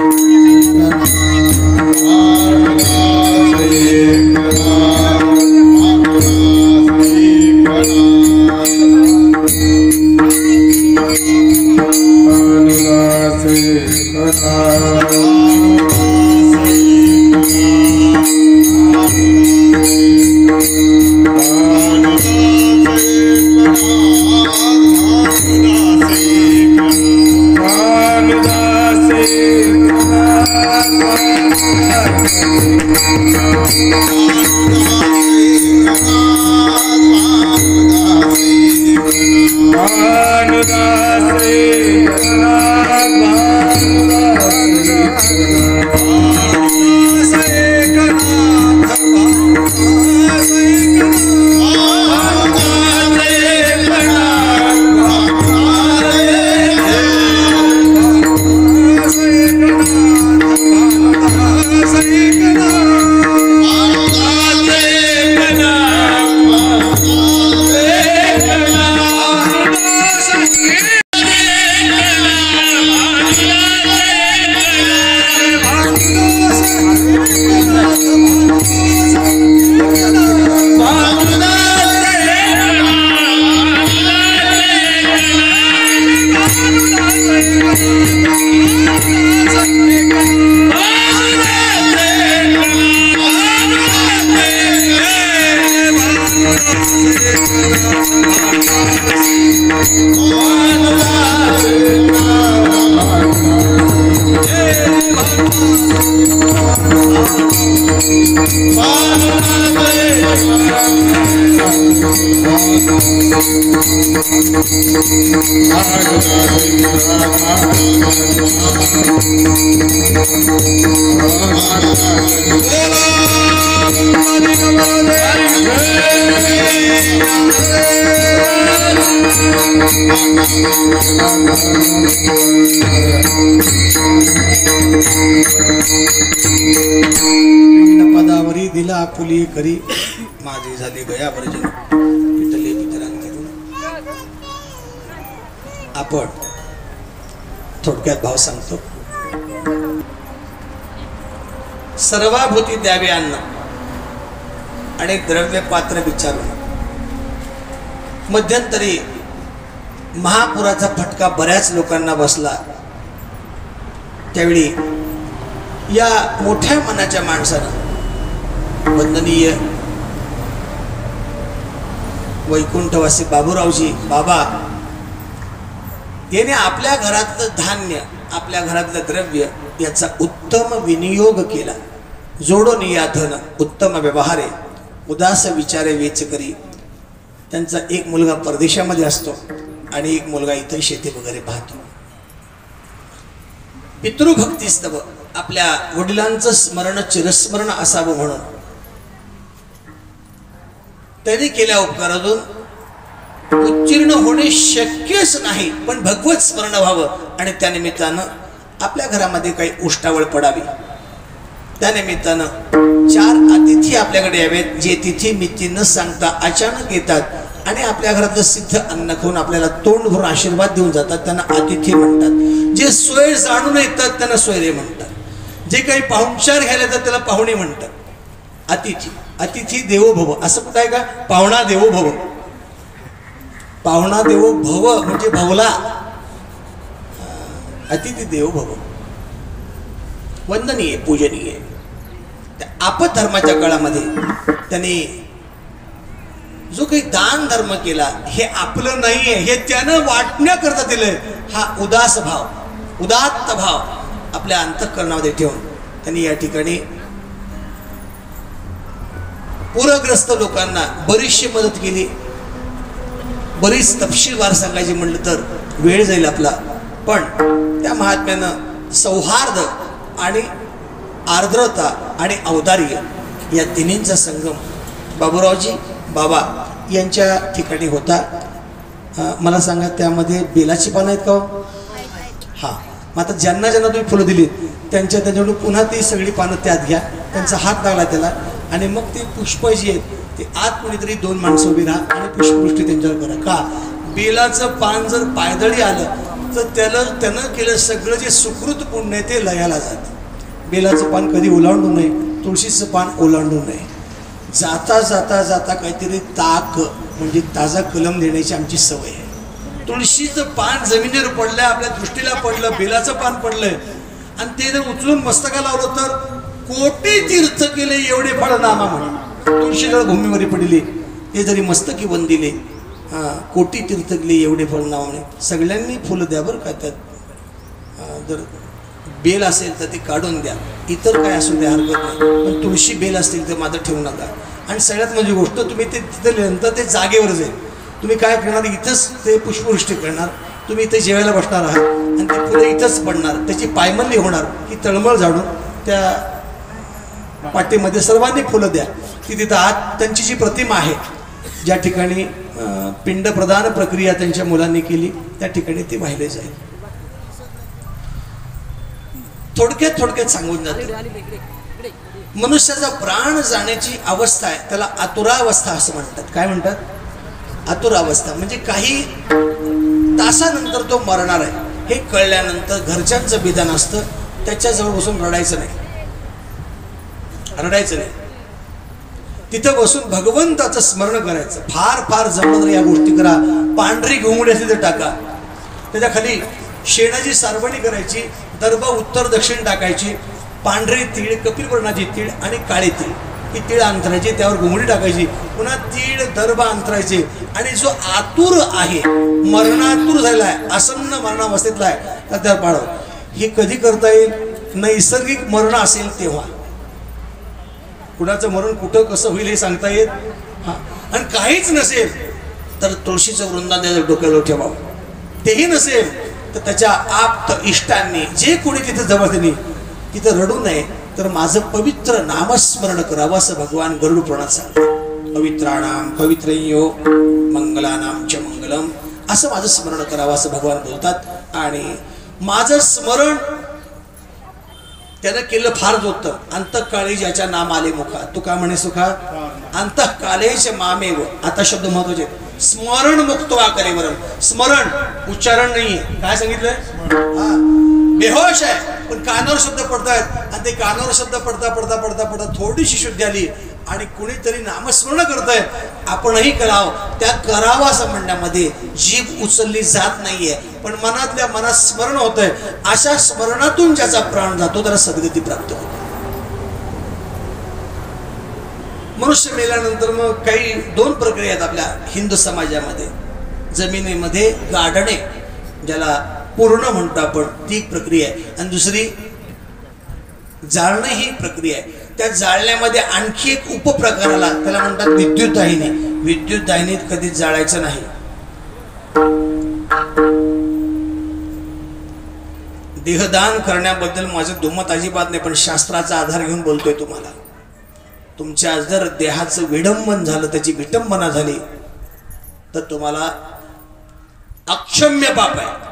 पदावरी दिला पुली करी माझी झाली गया वर्जन पितले पितरांची आपण थोडक्यात भाव सांगतो. सर्वाभूती द्यावे अन्न आणि द्रव्य पात्र विचारून. मध्यंतरी महापुराचा फटका बऱ्याच लोकांना बसला. त्यावेळी या मोठ्या मनाच्या माणसानं वंदनीय वैकुंठवासी बाबूरावजी बाबा याने आपल्या घरातलं धान्य आपल्या घरातलं द्रव्य याचा उत्तम विनियोग केला. जोडून या धन उत्तम व्यवहारे उदास विचारे वेच करी. त्यांचा एक मुलगा परदेशामध्ये असतो आणि एक मुलगा इथे शेती वगैरे पाहतो. पितृभक्तीस्तव आपल्या वडिलांचं स्मरण चिरस्मरण असावं म्हणून त्यांनी केल्या उपकारातून उत्तीर्ण होणे शक्यच नाही, पण भगवत स्मरण व्हावं आणि त्या निमित्तानं आपल्या घरामध्ये काही उष्टावळ पडावी. त्या निमित्तानं 4 अतिथी आपल्याकडे यावेत, जे तिथी मिती न सांगता अचानक येतात आणि आपल्या घरातलं सिद्ध अन्न खाऊन आपल्याला तोंड भरून आशीर्वाद देऊन जातात. त्यांना अतिथी म्हणतात. जे सोय जाणून येतात त्यांना सोयरे म्हणतात. जे काही पाहुणचार घ्यायला येतात त्याला पाहुणे म्हणतात. अतिथी अतिथी देवो भव असं कुठं आहे का? पाहुणा देवो भव. पाहुणा देवो भव म्हणजे भवला. अतिथी देवो भव वंदनीय पूजनीय. आपत धर्माच्या काळामध्ये त्यांनी जो काही दान धर्म केला हे आपलं नाहीये हे त्यानं वाटण्याकरता दिलंय. हा उदास भाव उदात्त भाव आपल्या अंतःकरणामध्ये ठेवून त्यांनी या ठिकाणी पूरग्रस्त लोकांना बरीचशी मदत केली. बरीच तपशीलवार सांगायची म्हटलं तर वेळ जाईल आपला, पण त्या महात्म्यानं सौहार्द आणि आर्द्रता आणि औदार्य या तिन्हींचा संगम बाबूरावजी बाबा यांच्या ठिकाणी होता. मला सांगा त्यामध्ये बेलाची पानं आहेत का? हां, मग आता ज्यांना ज्यांना तुम्ही फुलं दिली त्यांच्याकडून पुन्हा ती सगळी पानं त्यात घ्या, त्यांचा हात लागला त्याला, आणि मग ते पुष्प जी आहेत ते आत कोणीतरी 2 माणसं उभी राहा आणि पुष्पवृष्टी त्यांच्यावर करा. का? बेलाचं पान जर पायदळी आलं तर त्यानं केलं सगळं जे सुकृत पुण्य आहे ते लयाला जातं. बेलाचं पान कधी ओलांडू नये, तुळशीचं पान ओलांडू नये. जाता जाता जाता काहीतरी ताक म्हणजे ताजा कलम देण्याची आमची सवय आहे. तुळशीचं पान जमिनीवर पडलंय, आपल्या दृष्टीला पडलं, बेलाचं पान पडलंय, आणि ते जर उचलून मस्तका लावलं तर कोटी तीर्थ केले एवढे फळ नामा म्हणून. तुळशी जर भूमीवर पडली ते जरी मस्तकी वंदिले, कोटी तीर्थ केले एवढे फळ नामा म्हणे. सगळ्यांनी फुलं द्या बरं का. त्यात जर बेल असेल तर ती काढून द्या, इतर काय असू द्या हरकत नाही, पण तुळशी बेल असतील तर मात्र ठेवू नका. आणि सगळ्यात म्हणजे गोष्ट, तुम्ही ते तिथं नंतर ते जागेवर जाईल. तुम्ही काय करणार, इथंच ते पुष्पवृष्टी करणार, तुम्ही इथे जेवायला बसणार आहात आणि ते फुलं इथंच पडणार, त्याची पायमल्ली होणार, ही तळमळ झाडून त्या पाटीमध्ये सर्वांनी फुलं द्या. की तिथं आत त्यांची जी प्रतिमा आहे, ज्या ठिकाणी पिंडप्रदान प्रक्रिया त्यांच्या मुलांनी केली त्या ठिकाणी ती वाहिले जाईल. थोडक्यात सांगून जाते, मनुष्याचा प्राण जाण्याची अवस्था आहे त्याला आतुरावस्था असं म्हणतात. काय म्हणतात? आतुरावस्था. म्हणजे काही तासानंतर तो मरणार आहे हे कळल्यानंतर घरच्यांचं विधान असतं, त्याच्याजवळ बसून रडायचं नाही, तिथं बसून भगवंताचं स्मरण करायचं. फार फार जमलं तर या गोष्टी करा. पांढरी घुंगडी असली तर टाका, त्याच्या खाली शेणाची सारवणी करायची, दर्भ उत्तर दक्षिण टाकायची, पांढरी तीळ, कपिलवर्णाची तीळ आणि काळी तीळ, ही तीळ अंतरायची, त्यावर घुंगडी टाकायची, पुन्हा तीळ दर्भ अंतरायचे. आणि जो आतुर आहे, मरणातूर झालेला आहे, आसन्न मरणावस्थेतला आहे, तर त्यावर पाळव. हे कधी करता येईल? नैसर्गिक मरण असेल तेव्हा. कुणाचं मरण कुठं कसं होईल हे सांगता येत. हां, आणि काहीच नसेल तर तुळशीचं वृंदान त्याच्या डोक्यावर ठेवावं. तेही नसेल तर त्याच्या आप्त इष्टांनी जे कोणी तिथं जवळ त्यांनी तिथं रडू नये, तर माझं पवित्र नामस्मरण करावं असं भगवान गरुड पुराणात सांगतात. पवित्राणाम पवित्रयो मंगलानाम च मंगलम, असं माझं स्मरण करावं असं भगवान बोलतात. आणि माझं स्मरण त्यानं केलं फार उत्तम. अंतःकाळी ज्याच्या नाम आले मुखा, तू का म्हणे सुखा अंतःकालेच मामेव. आता शब्द महत्वाचे, स्मरण मुक्तवा करे वरण. स्मरण उच्चारण नाहीये. काय सांगितलंय? बेहोश आहे पण कानावर शब्द पडतायत, आणि ते कानावर शब्द पडता पडता पडता पडता थोडीशी शुद्धी आली आणि कुणीतरी नामस्मरण करतंय, आपणही करावं. त्या करावं असं म्हणण्यामध्ये जीभ उचलली जात नाहीये, पण मनातल्या मनात स्मरण होतंय. अशा स्मरणातून ज्याचा प्राण जातो त्याला सद्गती प्राप्त होते. मनुष्य मेल्यानंतर मग काही 2 प्रक्रिया आहेत आपल्या हिंदू समाजामध्ये. जमिनीमध्ये गाडणे, ज्याला पूर्ण म्हणतो आपण, ती एक प्रक्रिया आहे, आणि दुसरी जाळणं ही प्रक्रिया आहे. त्या जाळण्यामध्ये आणखी एक उपप्रकार आला, त्याला म्हणतात विद्युत दाहिनी. विद्युत दाहिनीत कधीच जाळायचं नाही. देहदान करण्याबद्दल माझं दुमत अजिबात नाही, पण शास्त्राचा आधार घेऊन बोलतोय तुम्हाला. तुमच्या जर देहाचं विडंबन झालं, त्याची विटंबना झाली, तर तुम्हाला अक्षम्य पाप आहे.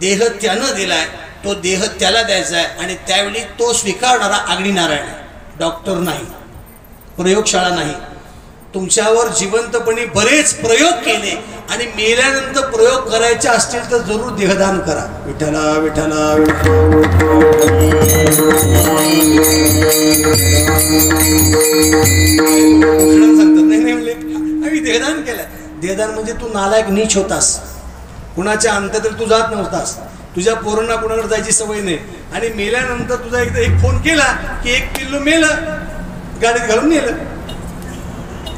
देह त्यानं दिलाय, तो देह त्याला द्यायचा आहे, आणि त्यावेळी तो स्वीकारणारा अग्निनारायण आहे, डॉक्टर नाही, प्रयोगशाळा नाही. तुमच्यावर जिवंतपणे बरेच प्रयोग केले आणि मेल्यानंतर प्रयोग करायचे असतील तर जरूर देहदान करा. विठ्ठला विठ्ठला सांगतात नाही म्हणले आम्ही देहदान केलंय. देहदान म्हणजे तू नालायक नीच होतास, कुणाच्या अंत्यात तू जात नव्हतास, तुझ्या पोरांना कुणाकडे जायची सवय नाही, आणि मेल्यानंतर तुझा एकदा एक फोन केला की 1 किलो मेलं, गाडीत घालून नेलं.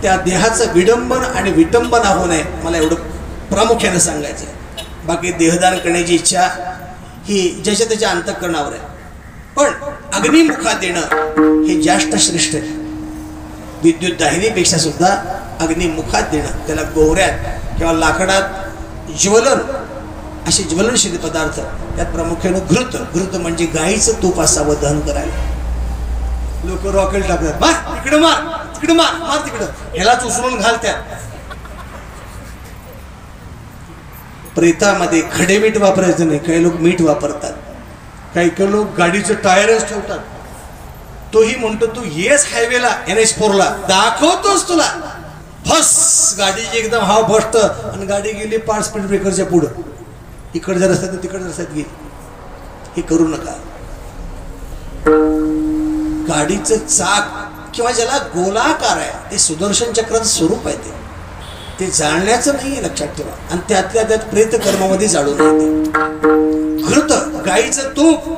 त्या देहाचं विडंबन आणि विटंबना होऊ नये, मला एवढं प्रामुख्याने सांगायचं आहे. बाकी देहदान करण्याची इच्छा ही ज्याच्या त्याच्या अंतःकरणावर आहे, पण अग्निमुखात देणं हे जास्त श्रेष्ठ आहे. विद्युत दाहिनीपेक्षा सुद्धा अग्निमुखात देणं, त्याला गोवऱ्यात किंवा लाकडात ज्वलन, असे ज्वलनशील पदार्थ, त्यात प्रामुख्यानं घृत, घृत म्हणजे गाईचं तूप असावं दहन करायला. लोक रॉकेल टाकतात, मार तिकडं, मार तिकडं, मार तिकडं, ह्यालाच उचलून घाल. त्यात प्रेतामध्ये खडे मीठ वापरायचं नाही. काही लोक मीठ वापरतात, काही लोक गाडीचं टायरच ठेवतात. तोही म्हणतो तू येस हायवेला NH4ला दाखवतोस तुला, फस गाडीची एकदम हाव फस्ट आणि गाडी गेली 5 स्पीड ब्रेकरच्या पुढं, इकडच्या रस्त्यात तिकडच्या रस्त्यात गेली. हे करू नका. गाडीचं चाक किंवा ज्याला गोलाकार आहे ते सुदर्शन चक्राचं स्वरूप आहे, ते जाळण्याचं नाही, लक्षात ठेवा. आणि त्यातल्या त्यात प्रेत कर्मामध्ये जाळून येते. घृत गाईचं तूप,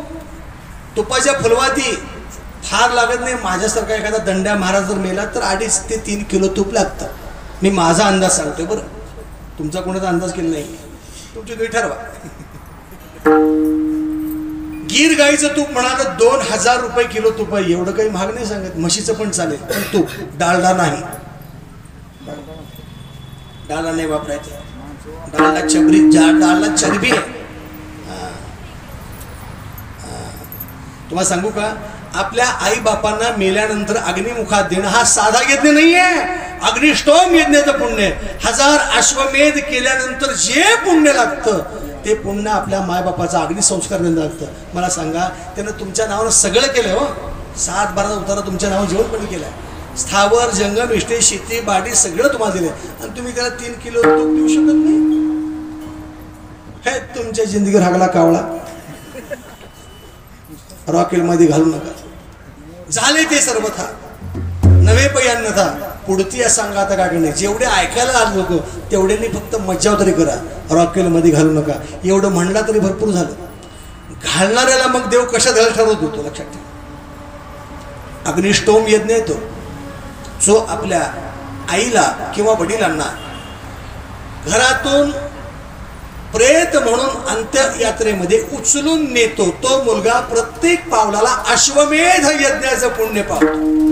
तुपाच्या फुलवाती फार लागत नाही. माझ्यासारखा एखादा दंड्या महाराज जर मेला तर 2.5 ते 3 किलो तूप लागतं. मी माझा अंदाज सांगतोय बरं, तुमचा कोणाचा अंदाज केला नाही, तुमची तुम्ही ठरवा. गीर गाईचं तूप म्हणा तर 2000 रुपये किलो तूप आहे. एवढं काही महाग नाही सांगत. म्हशीचं पण चालेल, पण तूप, डालडा नाही. डालडा नाही वापरायचं. डालडा चबरी, डालडा चरबी आहे. तुम्हाला सांगू का, आपल्या आई बापांना मेल्यानंतर अग्निमुखात देणं हा साधा यज्ञ नाहीये. अग्निष्टोम यज्ञाचं पुण्य आहे. 1000 अश्वमेध केल्यानंतर जे पुण्य लागतं ते पुण्य आपल्या मायबापाचा अग्निसंस्कार देणं लागतं. मला सांगा, त्यानं तुमच्या नावानं सगळं केलं हो. 7 बारा उतारा तुमच्या नावानं जेवण पण केलं, स्थावर जंगम इष्टे शेती बाडी सगळं तुम्हाला दिले, आणि तुम्ही त्याला 3 किलो तूप देऊ शकत नाही. हे तुमच्या जिंदगीवर हागला कावळा. रॉकेलमध्ये घालू नका. झाले ते सर्वथा नवे पयान्नथा पुढती या सांगा. आता काय नाही, जेवढे ऐकायला आले लोक तेवढ्यांनी फक्त मज्जाव तरी करा. रॉकेलमध्ये घालू नका एवढं म्हणला तरी भरपूर झालं. घालणाऱ्याला मग देव कशा घाल ठरवत होतो, लक्षात ठेवा. अग्निष्टोम यज्ञ येतो जो आपल्या आईला किंवा वडिलांना घरातून प्रेत म्हणून अंत्ययात्रेमध्ये उचलून नेतो, तो मुलगा प्रत्येक पावलाला अश्वमेध यज्ञाचं पुण्य पावतो.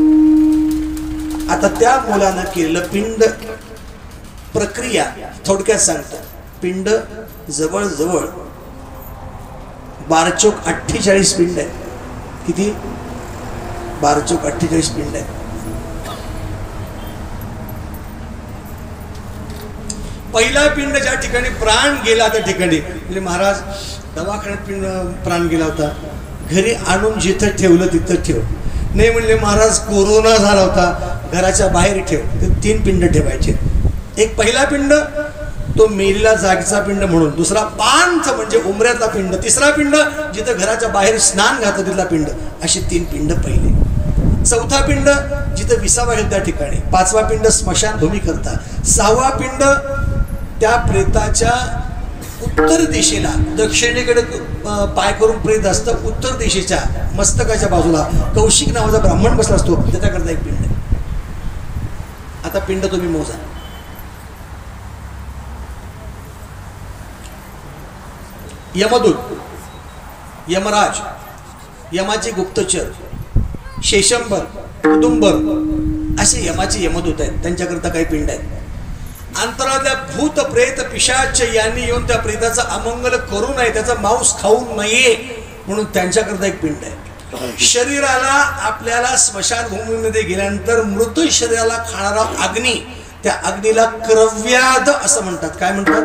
आता त्या मुलानं केलेलं पिंड प्रक्रिया थोडक्यात सांगतो. पिंड जवळजवळ 12 48 पिंड आहे. किती? 12 48 पिंड आहे. पहिला पिंड ज्या ठिकाणी प्राण गेला त्या ठिकाणी, म्हणजे महाराज दवाखान्यात प्राण गेला होता, घरी आणून जिथं ठेवलं तिथं ठेव. नाही म्हणले महाराज कोरोना झाला होता, घराच्या बाहेर ठेव. ते 3 पिंड ठेवायचे. एक पहिला पिंड तो मेलेला जागीचा पिंड म्हणून, दुसरा पांथ म्हणजे उमऱ्यातला पिंड, तिसरा पिंड जिथं घराच्या बाहेर स्नान घालतं तिथला पिंड. असे 3 पिंड पहिले. चौथा पिंड जिथं विसावा आहे त्या ठिकाणी. 5वा पिंड स्मशानभूमी करता. 6वा पिंड त्या प्रेताच्या उत्तर दिशेला, दक्षिणेकडे पाय करून प्रेत असतं, उत्तर दिशेच्या मस्तकाच्या बाजूला कौशिक नावाचा ब्राह्मण बसला असतो, त्याच्याकरता एक पिंड. आता पिंड तुम्ही मोजा. यमदूत, यमराज, यमाचे गुप्तचर, शेषंबर, कुटुंबर असे यमाचे यमदूत आहेत. त्यांच्याकरता काही पिंड आहेत. अंतरातल्या भूत प्रेत पिशाच यांनी येऊन त्या प्रेताचं अमंगल करू नये, त्याचा मांस खाऊ नये म्हणून त्यांच्याकरता एक पिंड आहे. शरीराला आपल्याला स्मशानभूमीमध्ये गेल्यानंतर मृत शरीराला खाणारा अग्नी, त्या अग्नीला क्रव्याद असं म्हणतात. काय म्हणतात?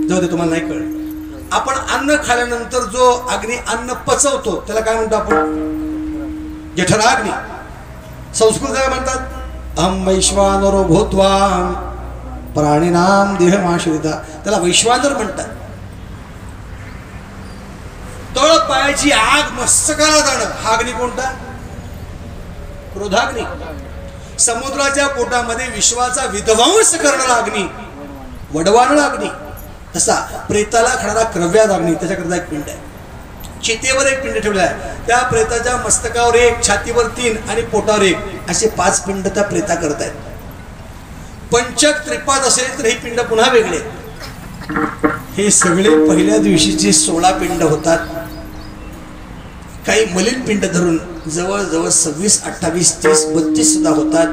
जाऊ दे, तुम्हाला नाही कळलं. आपण अन्न खाल्यानंतर जो अग्नी अन्न पचवतो त्याला काय म्हणतो आपण? जठराग्नी. संस्कृत काय म्हणतात? अहं वैश्वानरो भूत्वा प्राणिनाम देहमाश्रिता, त्याला वैश्वानर म्हणतात. तळ पायाची आग मस्तकाला जाणं हा अग्नी कोणता? क्रोधाग्नी. समुद्राच्या पोटामध्ये विश्वाचा विध्वंस करणारा अग्नी वडवानळा अग्नी. तसा प्रेताला खाणारा क्रव्याद अग्नी, त्याच्याकरता एक पिंड आहे. चितेवर एक पिंड ठेवला आहे. त्या प्रेताच्या मस्तकावर 1, छातीवर 3 आणि पोटावर 1 असे 5 पिंड त्या प्रेता करतायत. पंचक त्रिपाद असेल तर ही पिंड पुन्हा वेगळे. हे सगळे पहिल्या दिवशीचे 16 पिंड होतात. काही मलिन पिंड धरून जवळजवळ 26, 28, 30, 32 सुद्धा होतात.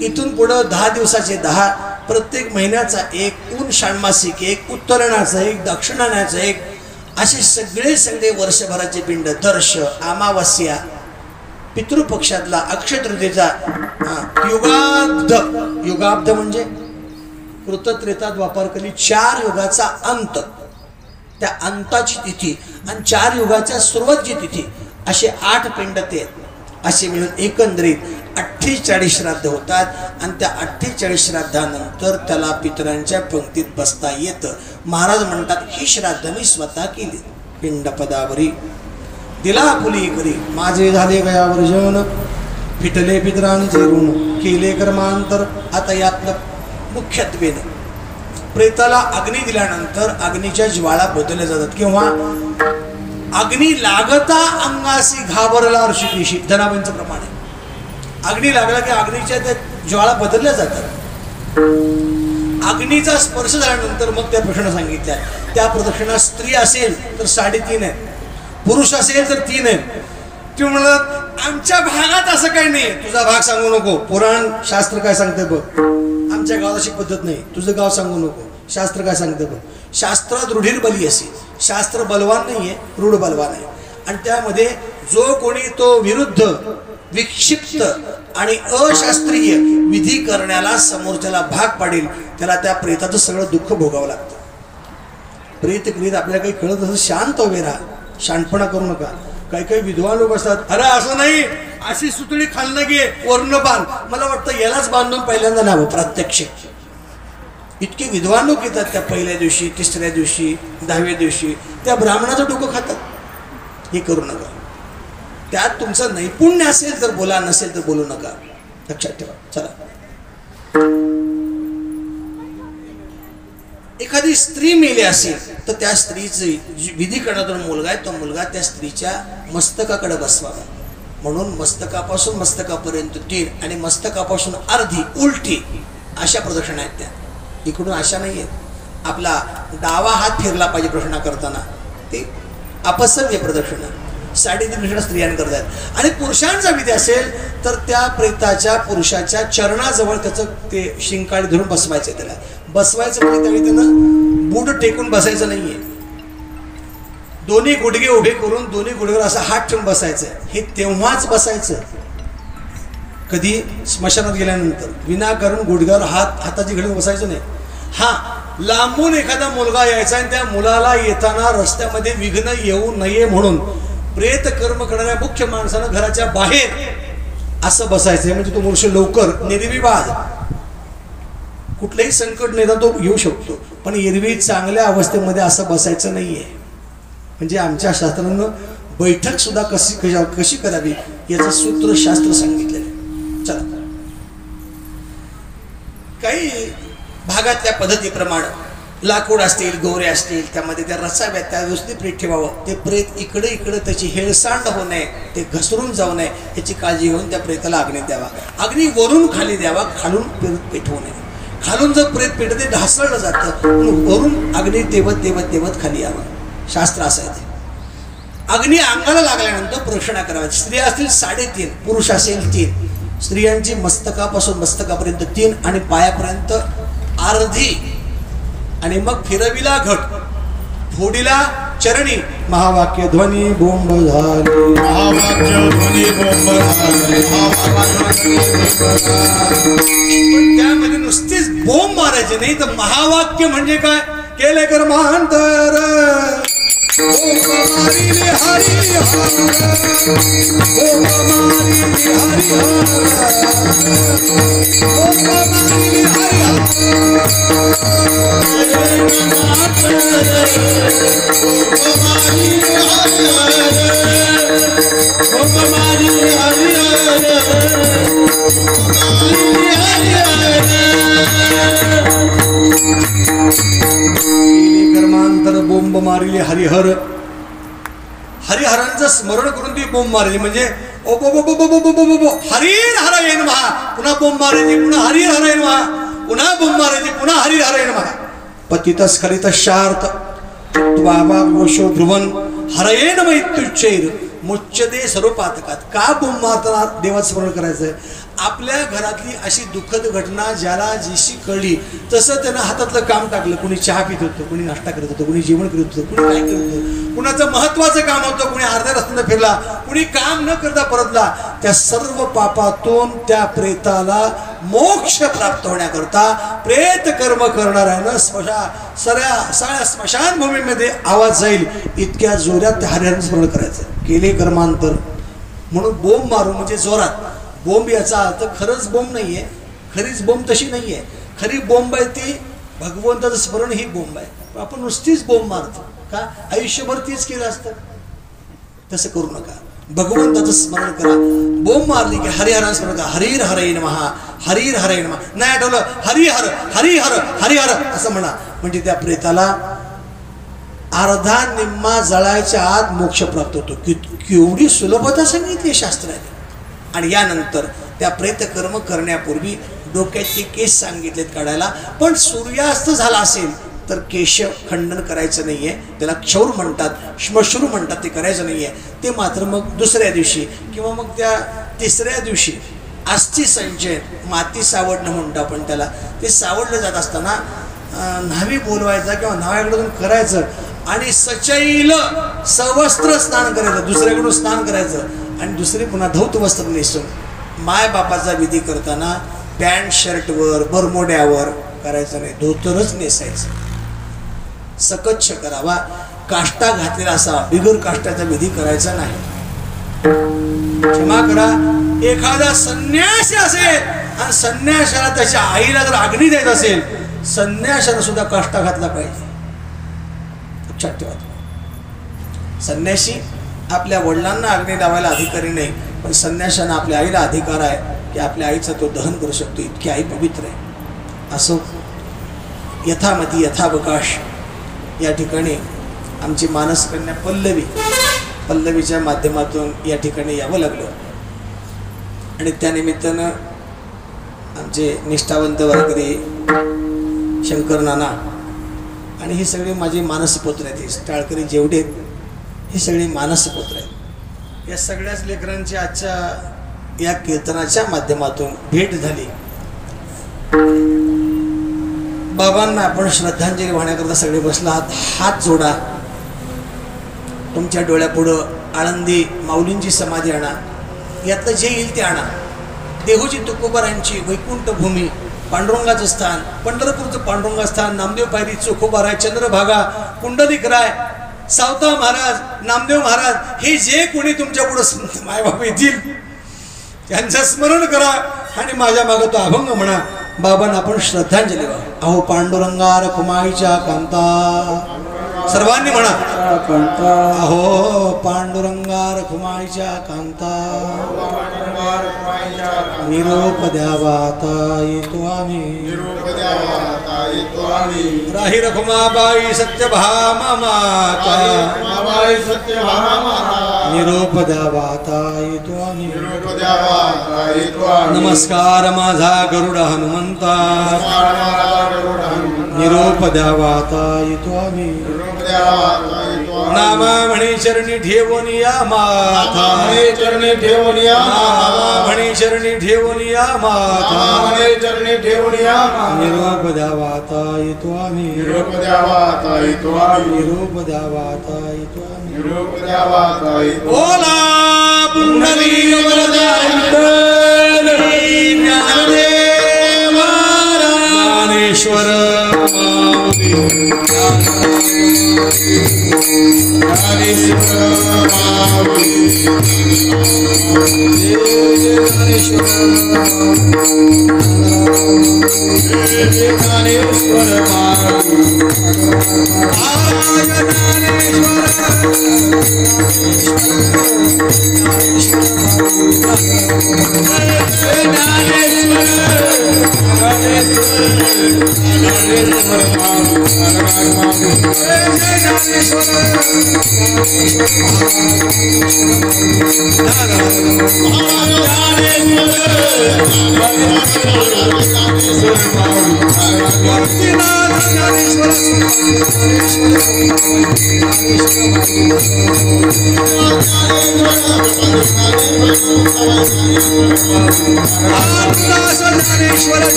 इथून पुढं 10 दिवसाचे 10, प्रत्येक महिन्याचा एक, ऊन षाण्मासिक एक, उत्तरायणाचं एक, दक्षिणायनाचं एक, असे सगळे वर्षभराचे पिंड, दर्श, अमावस्या, पितृपक्षातला, अक्षय तृतीयेचा, युगाब्ध, युगाब्ध म्हणजे कृतत्रेता द्वापार कली 4 युगाचा अंत, त्या अंताची तिथी आणि 4 युगाच्या सुरुवातची तिथी, असे 8 पिंड ते, असे मिळून एकंदरीत 48 श्राद्ध होतात आणि त्या 48 श्राद्धानंतर त्याला पितरांच्या पंक्तीत बसता येतं. महाराज म्हणतात ही श्राद्ध मी स्वतः केली. पिंडपदावरी दिला फुली करी माझे झाले गयावर जन, फिटले पितरांचे ऋण केले कर्मांतर. आता यातलं मुख्यत्वेनं प्रेताला अग्नी दिल्यानंतर अग्नीच्या ज्वाळा बदलल्या जातात. किंवा अग्नी लागता अंगासी घाबरला ऋषिकेशी, धनाबाईंचं प्रमाण आहे. अग्नी लागला की अग्नीच्या त्या ज्वाळा बदलल्या जातात. अग्नीचा स्पर्श झाल्यानंतर मग त्या प्रश्न सांगितल्या. त्या प्रदक्षिणा स्त्री असेल तर 3.5 आहे, पुरुष असेल तर 3 आहे. ते म्हणत आमच्या भागात असं काही नाही, तुझा भाग सांगू नको, पुराण शास्त्र काय सांगते बघ. आमच्या गावात अशी पद्धत नाही, तुझं गाव सांगू नको, शास्त्र काय सांगते बघ. शास्त्रात रूढीर बली असेल, शास्त्र बलवान नाहीये, रूढ बलवान आहे. आणि त्यामध्ये जो कोणी तो विरुद्ध, विक्षिप्त आणि अशास्त्रीय विधी करण्याला समोरच्याला भाग पाडेल, त्याला त्या प्रेताचं सगळं दुःख भोगावं लागतं. प्रेत आपल्याला काही कळत असं शांत उभे राहा, शांतपणा करू नका. काही विद्वान लोक असतात, अरे असं नाही, अशी सुतळी खालनं घे, वर्ण बांध. मला वाटतं यालाच बांधून पहिल्यांदा न्यावं प्रात्यक्षिक. इतके विद्वान लोक येतात त्या पहिल्या दिवशी, तिसऱ्या दिवशी, 10व्या दिवशी त्या ब्राह्मणाचं डोकं खातात. हे करू नका. त्यात तुमचं नैपुण्य असेल तर बोला, नसेल तर बोलू नका, लक्षात ठेवा. चला, एखादी स्त्री मेली असेल तर त्या स्त्रीची विधी करणारा मुलगा आहे, तो मुलगा त्या स्त्रीच्या मस्तकाकडे बसवावा. म्हणून मस्तकापासून मस्तकापर्यंत 3 आणि मस्तकापासून अर्धी उलटी अशा प्रदक्षिणा आहेत. त्या इकडून अशा नाही आहेत. आपला डावा हात फिरला पाहिजे प्रदक्षिणा करताना, ते अपसव्य प्रदक्षिणा 3.5 प्रदक्षिणा स्त्रियां करतात. आणि पुरुषांचा विधी असेल तर त्या प्रेताच्या पुरुषाच्या चरणाजवळ त्याचं ते शिंकाळी धरून बसवायचं. त्याला बसवायचं म्हणजे त्यावेळी त्यानं बूट टेकून बसायचं नाहीये, दोन्ही गुडघे उभे करून दोन्ही गुडघ्यावर असा हात ठेवून बसायचं. हे तेव्हाच बसायचं कधी स्मशानात गेल्यानंतर, विनाकारण गुडघ्यावर हाताची घडून बसायचं नाही. हा, लांबून एखादा मुलगा यायचा आणि त्या मुलाला येताना रस्त्यामध्ये विघ्न येऊ नये म्हणून प्रेत कर्म करणाऱ्या मुख्य माणसानं घराच्या बाहेर असं बसायचं. म्हणजे तो मनुष्य लवकर निर्विवाद, कुठलंही संकट नाही तो येऊ शकतो, पण एरवी चांगल्या अवस्थेमध्ये असं बसायचं नाहीये. म्हणजे आमच्या शास्त्रानं बैठक सुद्धा कशी करावी याचं सूत्र शास्त्र सांगितलेलं आहे. चला, काही भागातल्या पद्धतीप्रमाणे लाकूड असतील, गोरे असतील, त्यामध्ये त्या रसाव्यात त्या व्यवस्थित प्रेत ठेवावं. ते प्रेत इकडे त्याची हेळसांड होऊ नये, ते घसरून जाऊ नये याची काळजी घेऊन त्या प्रेताला अग्नी द्यावा. अग्नी वरून खाली द्यावा, खालून प्रेत पेटवू नये. खालून जर प्रेत पेटत ते ढासळलं जातं, वरून अग्नी तेवत खाली यावं. शास्त्र असं आहे. अग्नी अंगाला लागल्यानंतर प्रदक्षिणा करावी. स्त्रिया असतील 3.5, पुरुष असेल 3. स्त्रियांची मस्तकापासून मस्तकापर्यंत 3 आणि पायापर्यंत अर्धी. आणि मग फिरविला घट, फोडीला चरणी, महावाक्य ध्वनी बोंब झाले, महावाक्य ध्वनी बोंब झाले. पण त्यामध्ये नुसतीच बोंब मारायचे नाही, तर महावाक्य म्हणजे काय, केले कर्मांतर, बोंब मारिले हरी हर, बोंब मारिले हरी कर्मांतर बोंब मारिले हरिहर. हरिहरांचं स्मरण करून ती बोंब मारली. म्हणजे ओ बो बो बो बो बो बो बो हरिर हरायन महा, पुन्हा बोंब मारायची, पुन्हा हरिर हरायन महा, पुन्हा बोंब मारायची, पुन्हा हरिर हरायन महा. पतितस्खलित शार्थ त्वावा वशो ध्रुवन हरयेन मैत्युच्चैर मुच्यते सर्व पातकात. का बोंब मारताना देवाचं स्मरण करायचंय? आपल्या घरातली अशी दुःखद घटना ज्याला जशी कळली तसं त्यानं हातातलं काम टाकलं. कुणी चहा पित होतं, कुणी नाश्ता करत होतं, कुणी जेवण करत होतं, कुणी काय करत होतं, कुणाचं महत्वाचं काम होतं, कुणी अर्ध्या रस्त्यानं फिरला, कुणी काम न करता परतला. त्या सर्व पापातून त्या प्रेताला मोक्ष प्राप्त होण्याकरता प्रेत कर्म करणाऱ्यानं सगळ्या स्मशानभूमीमध्ये आवाज जाईल इतक्या जोरात हरिहरांचं स्मरण करायचं. केले कर्मांतर म्हणून बोंब मारू म्हणजे जोरात. बोंब याचा अर्थ खरंच बोंब नाहीये, खरीच बोंब तशी नाहीये. खरी बोंब आहे ती भगवंताचं स्मरण ही बोंब आहे. आपण नुसतीच बोंब मारतो का, आयुष्यभर तीच केलं असतं. तसं करू नका, भगवंताचं स्मरण करा. बोंब मारली की हरिहरांचं स्मरण करा. हरिर हरे नमः, हरिर हरे नमः. नाही आठवलं हरिहर हरिहर हरिहर असं म्हणा, म्हणजे त्या प्रेताला अर्धा निम्मा जळायच्या आत मोक्ष प्राप्त होतो. केवढी सुलभता सांगितली शास्त्राने. आणि यानंतर त्या प्रेतकर्म करण्यापूर्वी डोक्याचे केस सांगितलेत काढायला. पण सूर्यास्त झाला असेल तर केश खंडन करायचं नाहीये, त्याला क्षौर म्हणतात, श्मश्रू म्हणतात, ते करायचं नाहीये. ते मात्र मग दुसऱ्या दिवशी किंवा मग त्या तिसऱ्या दिवशी अस्थि संचय, माती सावडणं म्हणतो आपण त्याला. ते सावडलं जात असताना न्हावी बोलवायचा किंवा न्हाव्याकडून करायचं आणि सचैल सवस्त्र स्नान करायचं, दुसऱ्याकडून स्नान करायचं आणि दुसरे पुन्हा धौत वस्त्र नेसून माय बापाचा विधी करताना पॅन्ट शर्टवर बरमोड्यावर करायचं नाही, धोतरच नेसायचं. सकच्छ करावा, काष्टा घातलेला असा, बिगर काष्टाचा विधी करायचा नाही. क्षमा करा, एखादा संन्यासी असेल आणि संन्यासाला त्याच्या आईला जर अग्नी द्यायच असेल, संन्यासाला सुद्धा काष्टा घातला पाहिजे. लक्षात ठेवा, संन्यासी आपल्या वडिलांना अग्नी लावायला अधिकारी नाही, पण संन्याशांना आपल्या आईला अधिकार आहे की आपल्या आईचा तो दहन करू शकतो, इतकी आई पवित्र आहे. असो, यथामती यथावकाश या ठिकाणी आमची मानसकन्या पल्लवीच्या माध्यमातून या ठिकाणी यावं लागलं. आणि त्यानिमित्तानं आमचे निष्ठावंत वारकरी शंकर नाना आणि ही सगळी माझी मानसपुत्र आहेत, टाळकरी जेवढे हे सगळे मानसपुत्र आहेत. या सगळ्याच लेकरांची आजच्या या कीर्तनाच्या माध्यमातून भेट झाली. बाबांना आपण श्रद्धांजली वाहण्याकरता सगळे बसला आहात. हात जोडा. तुमच्या डोळ्यापुढं आळंदी माऊलींची समाधी आणा, यातलं जे येईल ते आणा. देहूची तुकोबारांची वैकुंठ भूमी, पांडुरंगाचं स्थान, पंढरपूरचं पांडुरंगा स्थान, नामदेव पायरी, चोखोबाराय, चंद्रभागा, कुंडलिकराय, सावता महाराज, नामदेव महाराज, हे जे कोणी तुमच्या पुढं मायबाप येतील त्यांचं स्मरण करा आणि माझ्या मागं तो अभंग म्हणा. बाबांना आपण श्रद्धांजली वाहा. अहो पांडुरंगा रखुमाईच्या कांता, सर्वांनी म्हणा. अहो पांडुरंगा रखुमाईच्या कांता, निरोप द्यावा आता येतो आम्ही. राही रखुमाबाई सत्यभामा माता, निरोप द्यावा आता येतो आम्ही. नमस्कार माझा गरुड हनुमंता, निरोप द्यावा आता येतो आम्ही. नामा म्हणे चरणी ठेवून या माता, चरणी ठेवून या नामा म्हणे चरणी ठेवून या माता, चरणी ठेवून या. निरोप द्यावा आता येतो आम्ही. निरोप द्यावा आता येतो आम्ही. निरोप द्यावा आता येतो आम्ही. निरोप द्यावा आता येतो. बोला पुंडलिक ज्ञानदेव ज्ञानेश्वर ज्ञानेश्वर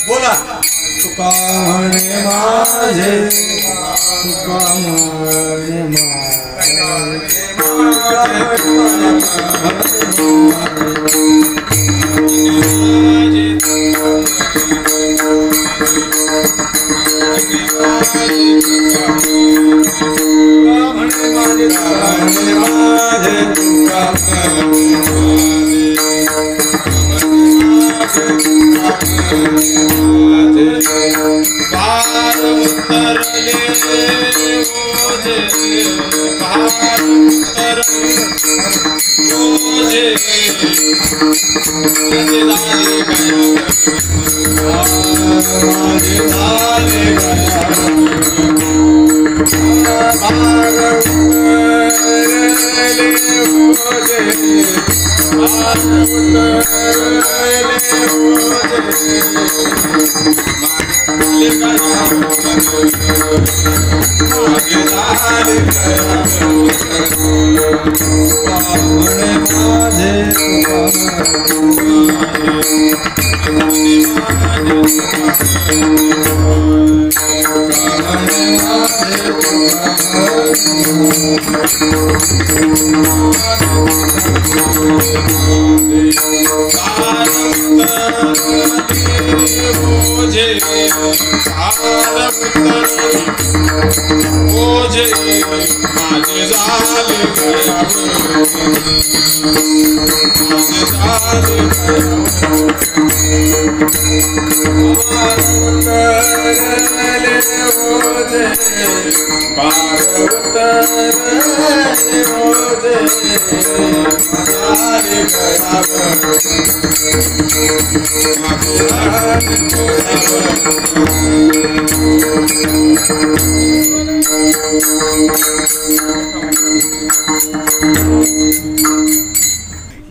बोला तुका म्हणे माझे तुका म्हणे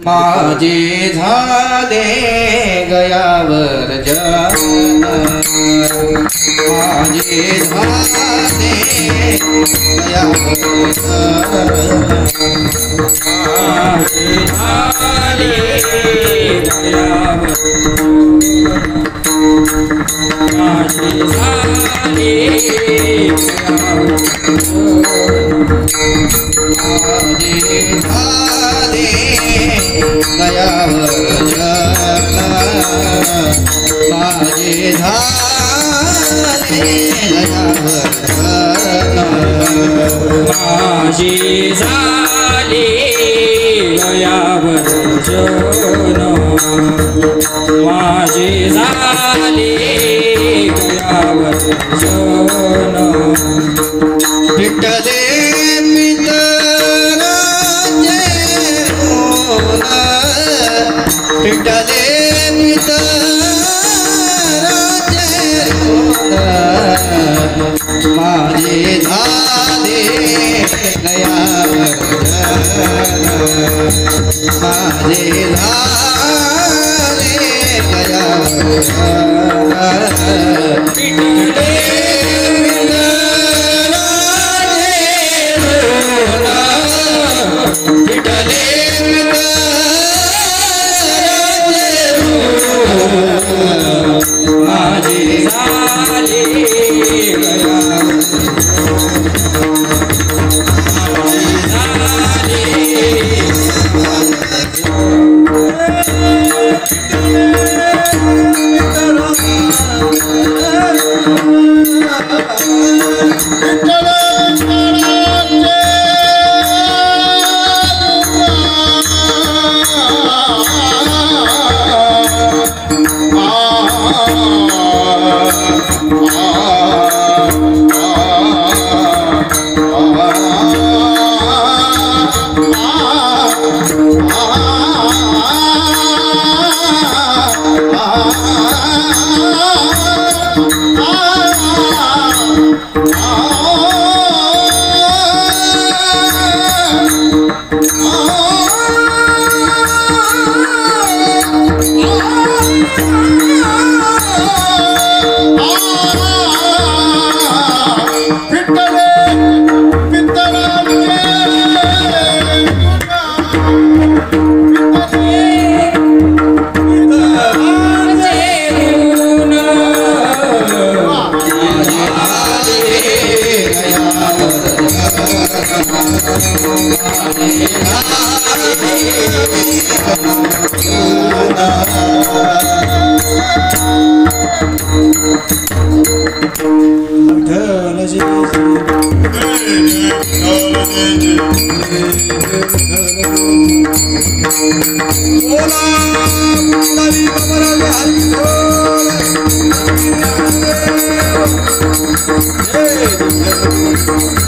माझे झाले गयावर जन माझे झाले गयावर जन माझे झाले गयावर माझे झाले गयावर माझे झाले गयावर जन माझे झाले गयावर जन विठ्ठले विठ्ठले माझे झाले गयावर माझे झाले गयावर Hey!